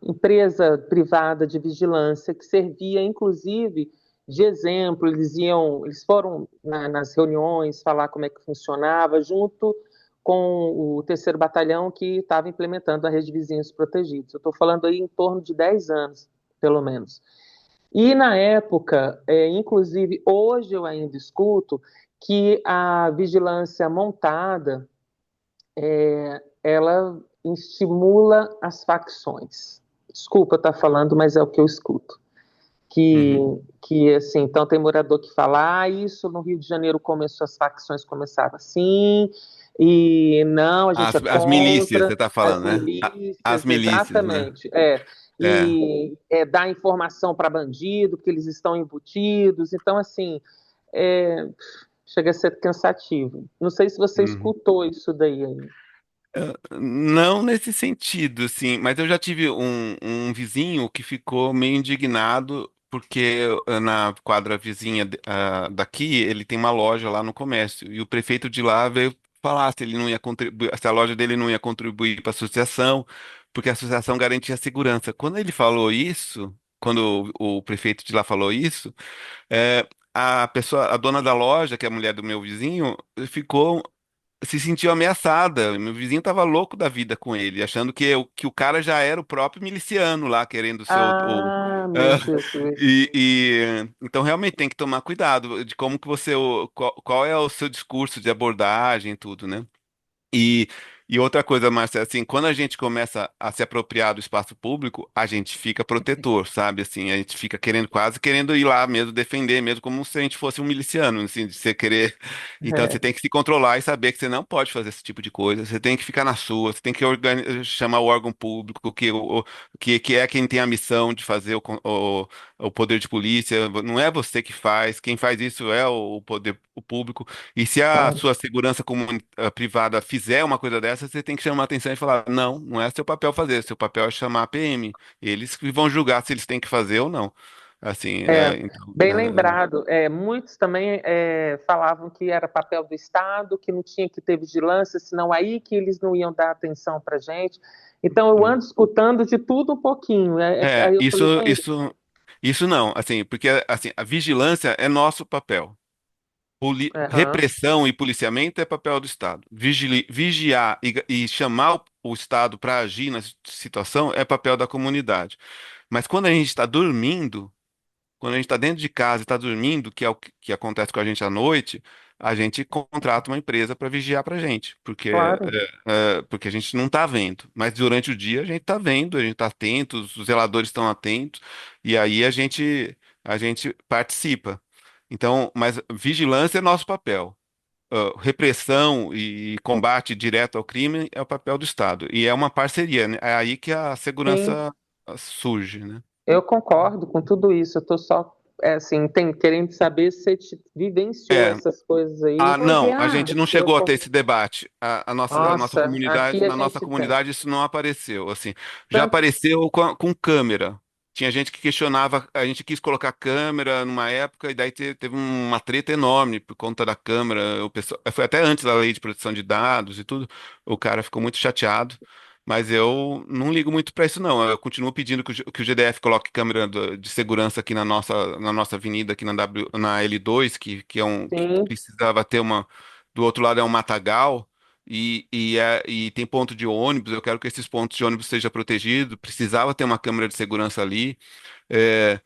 empresa privada de vigilância que servia, inclusive, de exemplo. Eles foram nas reuniões falar como é que funcionava, junto com o terceiro batalhão que estava implementando a rede de vizinhos protegidos. Eu estou falando aí em torno de 10 anos, pelo menos. E na época, inclusive hoje eu ainda escuto que a vigilância montada ela estimula as facções. Desculpa estar falando, mas é o que eu escuto. Que, Uhum. que assim, então tem morador que fala, isso no Rio de Janeiro começou, as facções começaram assim, e não, a gente é As milícias, você contra está as falando, né? As milícias, milícias, né? exatamente, É. dar informação para bandido, que eles estão embutidos, então assim, é, chega a ser cansativo. Não sei se você Uhum. escutou isso daí ainda. Não nesse sentido, sim, mas eu já tive um vizinho que ficou meio indignado porque na quadra vizinha daqui ele tem uma loja lá no comércio e o prefeito de lá veio falar se ele não ia contribuir, se a loja dele não ia contribuir para a associação, porque a associação garantia a segurança. Quando ele falou isso, quando o prefeito de lá falou isso, é, a pessoa, a dona da loja, que é a mulher do meu vizinho, ficou se sentiu ameaçada. Meu vizinho tava louco da vida com ele, achando que o cara já era o próprio miliciano lá, querendo ser Ah, meu ah, Jesus. então realmente tem que tomar cuidado de como que você, qual é o seu discurso de abordagem e tudo, né? E, e outra coisa, Márcia, assim, quando a gente começa a se apropriar do espaço público, a gente fica protetor, sabe? Assim, a gente fica querendo, quase querendo ir lá mesmo defender, mesmo como se a gente fosse um miliciano, assim, de você querer. Então, você tem que se controlar e saber que você não pode fazer esse tipo de coisa. Você tem que ficar na sua, você tem que chamar o órgão público, que é quem tem a missão de fazer o poder de polícia. Não é você que faz, quem faz isso é o poder o público. E se a Claro. sua segurança privada fizer uma coisa dessa, você tem que chamar a atenção e falar: não, não é seu papel fazer, seu papel é chamar a PM. Eles que vão julgar se eles têm que fazer ou não. Assim, É, então, bem lembrado. Muitos também falavam que era papel do Estado, que não tinha que ter vigilância, senão aí que eles não iam dar atenção para gente. Então eu ando escutando de tudo um pouquinho. é, Aí eu falei, isso, gente, isso, isso não, assim, porque assim, a vigilância é nosso papel. aham, Repressão e policiamento é papel do Estado. Vigiar e chamar o Estado para agir na situação é papel da comunidade. Mas quando a gente está dormindo, quando a gente está dentro de casa e está dormindo, que é o que acontece com a gente à noite, a gente contrata uma empresa para vigiar para a gente, claro. porque a gente não está vendo. Mas durante o dia a gente está vendo, a gente está atento, os zeladores estão atentos, e aí a gente participa. Então, mas vigilância é nosso papel. Repressão e combate direto ao crime é o papel do Estado. E é uma parceria, né? É aí que a Sim, segurança surge, né? eu concordo com tudo isso. Eu estou só assim, querendo saber se você vivenciou É, essas coisas aí, Ô, não, a gente Jean, não porque eu chegou a ter tô... esse debate. A nossa Nossa, comunidade, aqui a na nossa gente tem. comunidade isso não apareceu, assim. Já Tanto, apareceu com câmera. Tinha gente que questionava, a gente quis colocar câmera numa época e daí teve uma treta enorme por conta da câmera. O pessoal, foi até antes da lei de proteção de dados e tudo. O cara ficou muito chateado. Mas eu não ligo muito para isso, não. Eu continuo pedindo que o GDF coloque câmera de segurança aqui na nossa avenida, aqui na L2, que é que sim, precisava ter uma. Do outro lado é um matagal, e tem ponto de ônibus. Eu quero que esses pontos de ônibus sejam protegidos. Precisava ter uma câmera de segurança ali. É,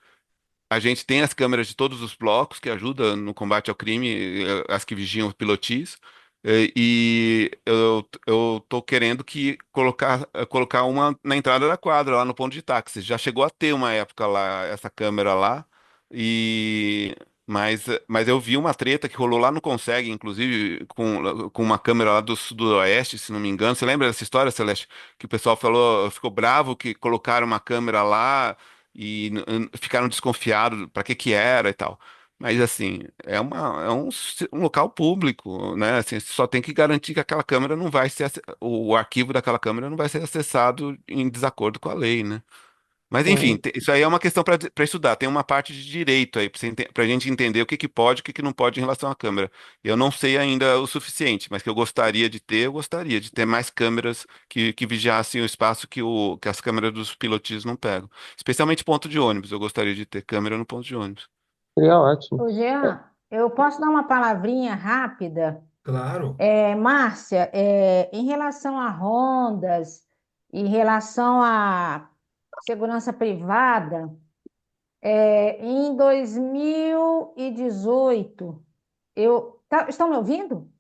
a gente tem as câmeras de todos os blocos que ajudam no combate ao crime, as que vigiam os pilotis. E eu tô querendo colocar uma na entrada da quadra, lá no ponto de táxi. Já chegou a ter uma época lá, essa câmera lá, e mas eu vi uma treta que rolou lá no Conseg, inclusive, com uma câmera lá do Sudoeste, se não me engano. Você lembra dessa história, Celeste? Que o pessoal falou, ficou bravo que colocaram uma câmera lá e ficaram desconfiados para que era e tal. Mas assim, é um local público, né? Assim, você só tem que garantir que aquela câmera não vai ser, o arquivo daquela câmera não vai ser acessado em desacordo com a lei, né? Mas enfim, Sim. isso aí é uma questão para estudar. Tem uma parte de direito aí para a gente entender o que que pode e o que que não pode em relação à câmera. Eu não sei ainda o suficiente, mas que eu gostaria de ter mais câmeras que vigiassem o espaço que as câmeras dos pilotis não pegam. Especialmente ponto de ônibus. Eu gostaria de ter câmera no ponto de ônibus. Seria ótimo. Ô, Jean, eu posso dar uma palavrinha rápida? Claro. Márcia, em relação a rondas, em relação à segurança privada, em 2018, estão me ouvindo?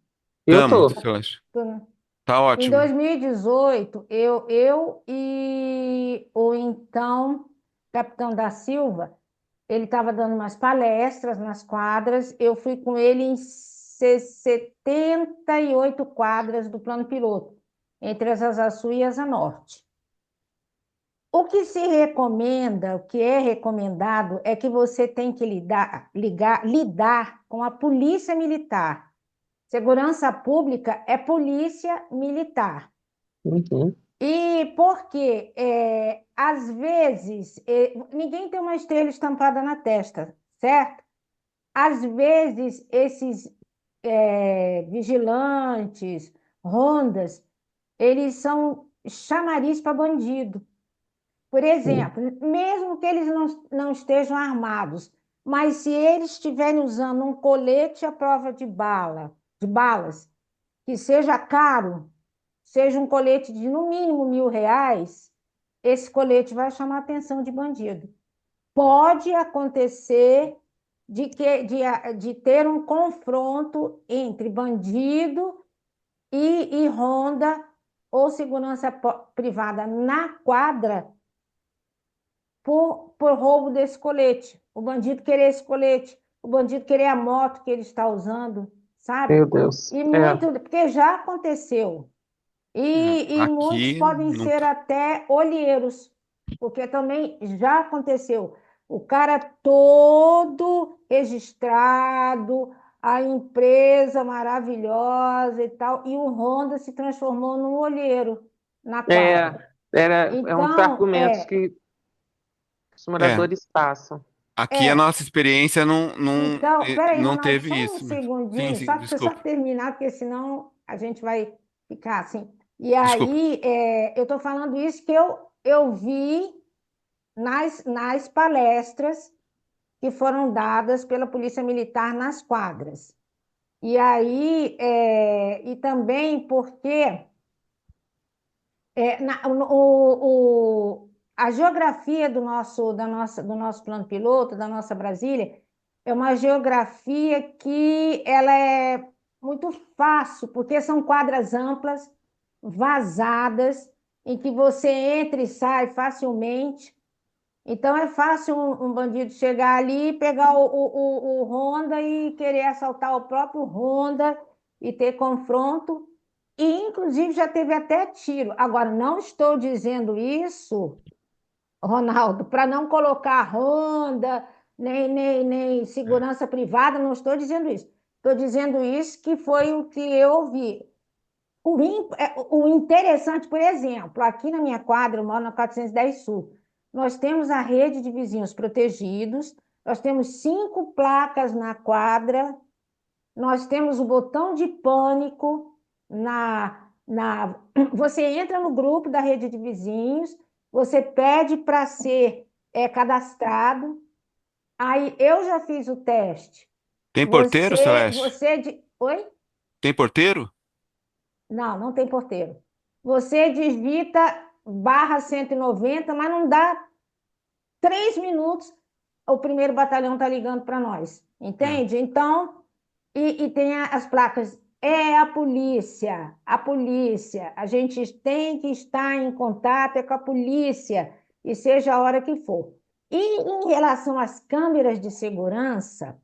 Eu Tamo, tô. Celeste. Tô, né? Tá Em ótimo. 2018, eu e o então capitão da Silva, ele estava dando umas palestras nas quadras, eu fui com ele em 78 quadras do plano piloto, entre as Asa Sul e Asa Norte. O que se recomenda, o que é recomendado, é que você tem que lidar com a polícia militar. Segurança pública é polícia militar. Uhum. E porque, às vezes, ninguém tem uma estrela estampada na testa, certo? Às vezes, esses vigilantes, rondas, eles são chamariz para bandido. Por Sim. exemplo, mesmo que eles não estejam armados, mas se eles estiverem usando um colete à prova de balas, que seja caro, seja um colete de no mínimo R$ 1.000, esse colete vai chamar a atenção de bandido. Pode acontecer de ter um confronto entre bandido e ronda ou segurança privada na quadra por roubo desse colete. O bandido querer esse colete, o bandido querer a moto que ele está usando, sabe? Meu Deus. E É. muito, porque já aconteceu. E muitos Aqui podem não. ser até olheiros, porque também já aconteceu. O cara todo registrado, a empresa maravilhosa e tal, e o Honda se transformou num olheiro na É, quadra. é um dos Então, argumentos que os É, moradores passam. aqui a é, nossa experiência peraí, não Ronaldo, teve só um isso, né? Sim, segundinho, sim, deixa eu só desculpa. terminar, porque senão a gente vai ficar assim. E Desculpa. aí, eu estou falando isso que eu vi nas palestras que foram dadas pela Polícia Militar nas quadras. E aí, e também porque a geografia do nosso plano piloto, da nossa Brasília, é uma geografia que ela é muito fácil, porque são quadras amplas, vazadas, em que você entra e sai facilmente. Então é fácil um bandido chegar ali, pegar o Honda e querer assaltar o próprio Honda e ter confronto. E inclusive já teve até tiro. Agora, não estou dizendo isso, Ronaldo, para não colocar Honda, nem segurança privada, não estou dizendo isso. Estou dizendo isso que foi o que eu ouvi. O interessante, por exemplo, aqui na minha quadra, eu moro na 410 Sul, nós temos a rede de vizinhos protegidos, nós temos 5 placas na quadra, nós temos o botão de pânico Você entra no grupo da rede de vizinhos, você pede para ser cadastrado, aí eu já fiz o teste. Tem porteiro, Celeste? Oi? Tem porteiro? Não, não tem porteiro. Você digita /190, mas não dá 3 minutos, o primeiro batalhão está ligando para nós. É. Entende? Então, e tem as placas. É a polícia, a polícia. A gente tem que estar em contato com a polícia, e seja a hora que for. E em relação às câmeras de segurança,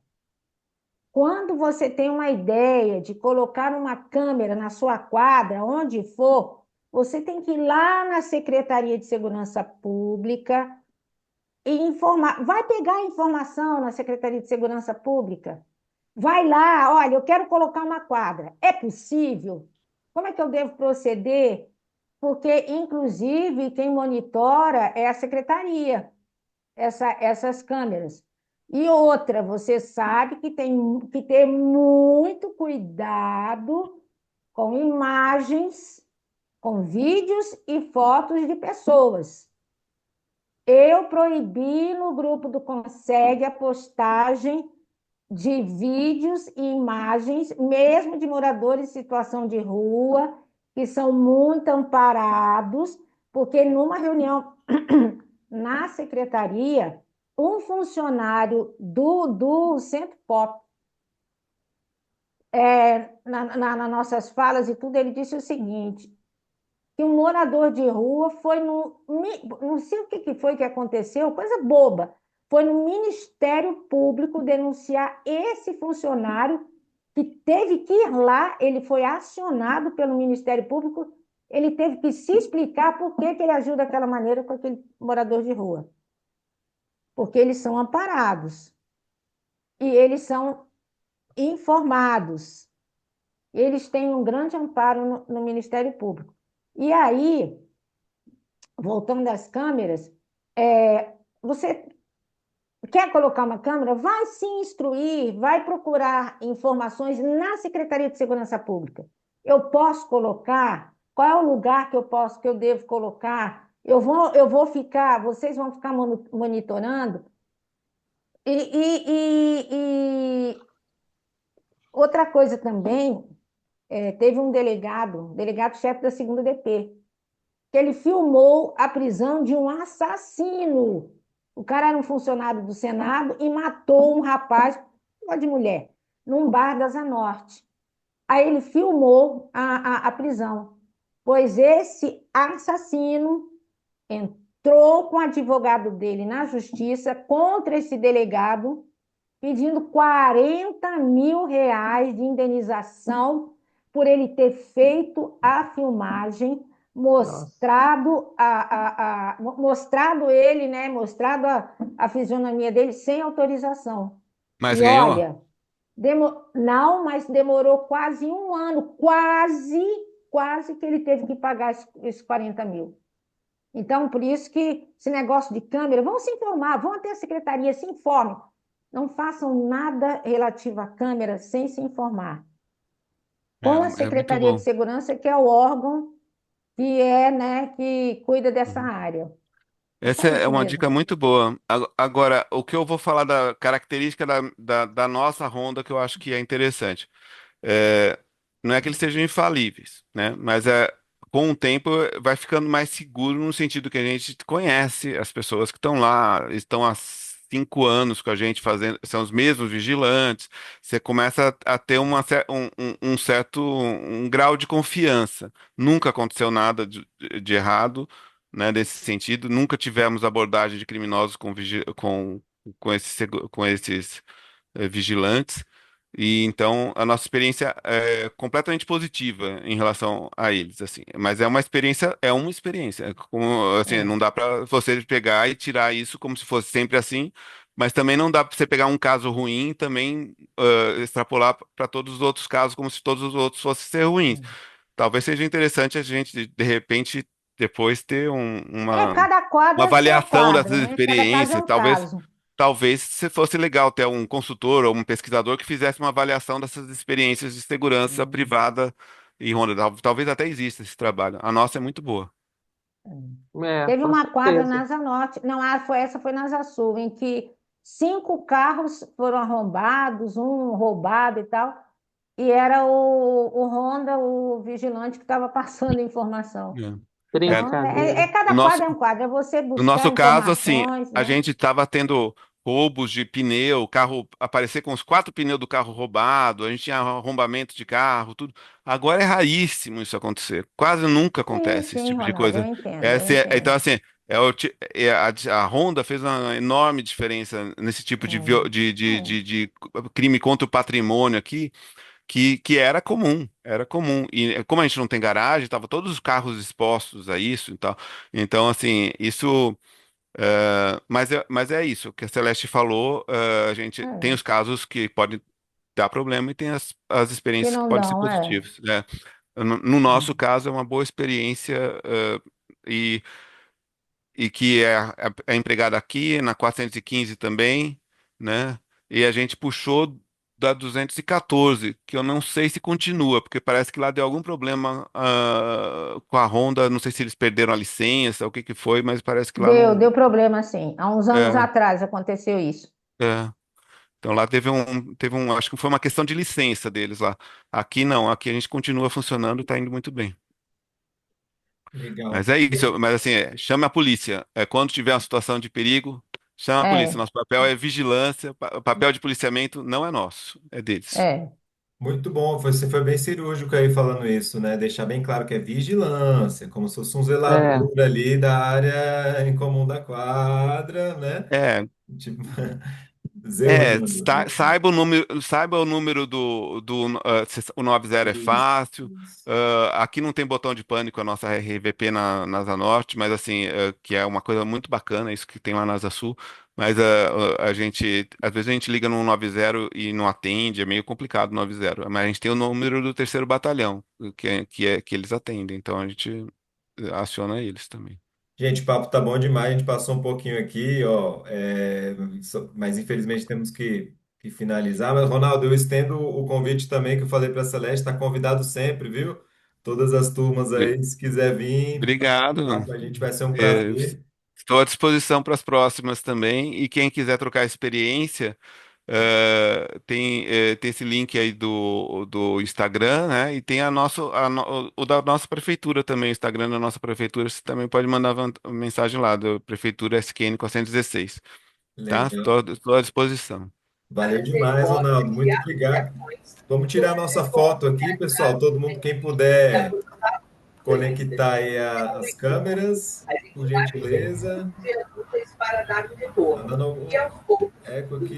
quando você tem uma ideia de colocar uma câmera na sua quadra, onde for, você tem que ir lá na Secretaria de Segurança Pública e informar. Vai pegar a informação na Secretaria de Segurança Pública. Vai lá, olha, eu quero colocar uma quadra. É possível? Como é que eu devo proceder? porque, inclusive, quem monitora é a secretaria, essas câmeras. E outra, você sabe que tem que ter muito cuidado com imagens, com vídeos e fotos de pessoas. Eu proibi no grupo do Consegue a postagem de vídeos e imagens, mesmo de moradores em situação de rua, que são muito amparados, porque numa reunião na secretaria, um funcionário do Centro Pop, nas nossas falas e tudo, ele disse o seguinte, que um morador de rua foi no... Não sei o que foi que aconteceu, coisa boba. Foi no Ministério Público denunciar esse funcionário que teve que ir lá, ele foi acionado pelo Ministério Público, ele teve que se explicar por que ele agiu daquela maneira com aquele morador de rua. Porque eles são amparados. E eles são informados. Eles têm um grande amparo no Ministério Público. E aí, voltando às câmeras, você quer colocar uma câmera? Vai se instruir, vai procurar informações na Secretaria de Segurança Pública. Eu posso colocar? Qual é o lugar que eu devo colocar? Eu vou ficar, vocês vão ficar monitorando? E outra coisa também, teve um delegado-chefe da 2ª DP, que ele filmou a prisão de um assassino. O cara era um funcionário do Senado e matou um rapaz, de mulher, num bar da Zanorte. Aí ele filmou a prisão, pois esse assassino entrou com o advogado dele na justiça contra esse delegado, pedindo 40 mil reais de indenização por ele ter feito a filmagem, mostrado ele, né, mostrado a fisionomia dele sem autorização. Mas E ganhou? olha, não, mas demorou quase um ano, quase que ele teve que pagar esses 40 mil. Então, por isso que esse negócio de câmera, vão se informar, vão até a secretaria, se informem. Não façam nada relativo à câmera sem se informar. Com a É muito Secretaria de bom. Segurança, que é o órgão né, que cuida dessa área. É Essa só é isso uma dica mesmo. muito boa. Agora, o que eu vou falar da característica da nossa Honda que eu acho que é interessante. É, não é que eles sejam infalíveis, né? Mas com o tempo vai ficando mais seguro no sentido que a gente conhece as pessoas que estão lá, estão há 5 anos com a gente fazendo, são os mesmos vigilantes. Você começa a ter um certo grau de confiança. Nunca aconteceu nada de errado, né? Nesse sentido, nunca tivemos abordagem de criminosos com esses vigilantes. E então a nossa experiência é completamente positiva em relação a eles, assim. Mas é uma experiência. Como, assim, É, não dá para você pegar e tirar isso como se fosse sempre assim. Mas também não dá para você pegar um caso ruim e também extrapolar para todos os outros casos como se todos os outros fossem ser ruins. Talvez seja interessante a gente de repente depois ter cada quadro uma é seu avaliação dessas quadro, né? Cada caso é experiências. um Talvez caso. Talvez se fosse legal ter um consultor ou um pesquisador que fizesse uma avaliação dessas experiências de segurança privada em Honda. Talvez até exista esse trabalho. A nossa é muito boa. Teve Com uma quadra certeza. na Asa Norte, não, essa foi na Asa Sul, em que 5 carros foram arrombados, um roubado e tal, e era o Honda, o vigilante, que estava passando informação. É. É, Então, Brincadeira. no cada nosso, quadro é um quadro, é você no buscar nosso caso, assim, informações, a né? gente estava tendo roubos de pneu, carro aparecer com os 4 pneus do carro roubado, a gente tinha arrombamento de carro, tudo. Agora é raríssimo isso acontecer. Quase nunca Sim, acontece esse sim, tipo de Ronaldo, eu coisa. entendo, eu Então, entendo. assim, a Honda fez uma enorme diferença nesse tipo de crime contra o patrimônio aqui, que era comum. E como a gente não tem garagem, estavam todos os carros expostos a isso e tal. Então, assim, isso. Mas é isso, o que a Celeste falou, a gente É, tem os casos que podem dar problema e tem as que experiências que não podem ser dão, é. positivas, né? No nosso caso, é uma boa experiência, e, e que é empregada aqui, na 415 também, né? E a gente puxou da 214, que eu não sei se continua, porque parece que lá deu algum problema, com a Honda, não sei se eles perderam a licença, o que que foi, mas parece que lá não. Deu problema, sim. Há uns anos É, atrás aconteceu isso. é. Então lá acho que foi uma questão de licença deles lá. Aqui não, aqui a gente continua funcionando e está indo muito bem. Legal. Mas é isso, mas assim, chame a polícia. Quando tiver uma situação de perigo, chama a polícia. É, Nosso papel é vigilância, o papel de policiamento não é nosso, é deles. é, Muito bom, você foi bem cirúrgico aí falando isso, né? Deixar bem claro que é vigilância, como se fosse um É, zelador ali da área em comum da quadra, né? É, Tipo, zelando, né? saiba o número o 90 é Isso, fácil. isso. Aqui não tem botão de pânico, a nossa RVP na Asa Norte, mas assim, que é uma coisa muito bacana, isso que tem lá na Asa Sul. Mas às vezes a gente liga no 90 e não atende, é meio complicado o 90. Mas a gente tem o número do terceiro batalhão, que eles atendem, então a gente aciona eles também. Gente, o papo tá bom demais, a gente passou um pouquinho aqui, ó, mas infelizmente temos que finalizar. Mas, Ronaldo, eu estendo o convite também que eu falei para a Celeste, está convidado sempre, viu? Todas as turmas Bri- aí, se quiser vir participar Obrigado. com a gente, vai ser um É, prazer. Estou à disposição para as próximas também. E quem quiser trocar experiência, tem esse link aí do Instagram, né? E tem o da nossa prefeitura também, o Instagram da nossa prefeitura. Você também pode mandar mensagem lá, do Prefeitura SQN 416, tá? Legal. Estou à disposição. Valeu demais, Ronaldo. Muito obrigado. Vamos tirar a nossa foto aqui, pessoal. Todo mundo, quem puder conectar aí as câmeras, por gentileza. Tá dando algum eco aqui?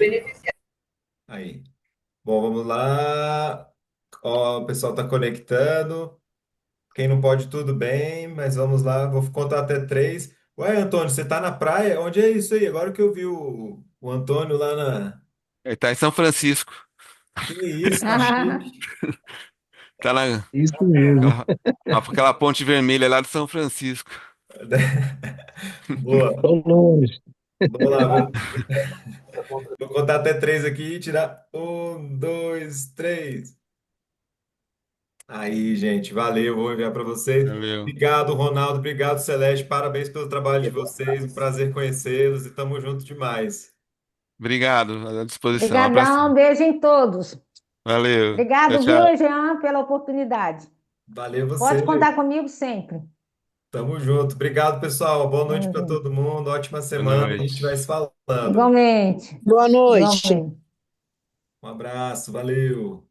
Aí. Bom, vamos lá. Ó, o pessoal está conectando. Quem não pode, tudo bem, mas vamos lá. Vou contar até três. Ué, Antônio, você tá na praia? Onde é isso aí? Agora que eu vi o Antônio lá na. Ele está em São Francisco. Que isso, tá chique. Tá na Isso mesmo. aquela ponte vermelha lá de São Francisco. Boa. Tô longe. Vamos lá, vou contar até três aqui e tirar. Um, dois, três. Aí, gente, valeu. Vou enviar para vocês. Valeu. Obrigado, Ronaldo. Obrigado, Celeste. Parabéns pelo trabalho de vocês. Um prazer conhecê-los e tamo junto demais. Obrigado, à disposição. Um Obrigadão, abração. beijo em todos. Valeu. Tchau, Obrigado, viu, tchau. Jean, pela oportunidade. Valeu Pode você. contar comigo sempre. Tamo junto. Obrigado, pessoal. Boa noite Tamo para junto. todo mundo. Ótima Boa semana. A gente vai noite. se falando. Igualmente, Boa noite. igualmente. Um abraço. Valeu.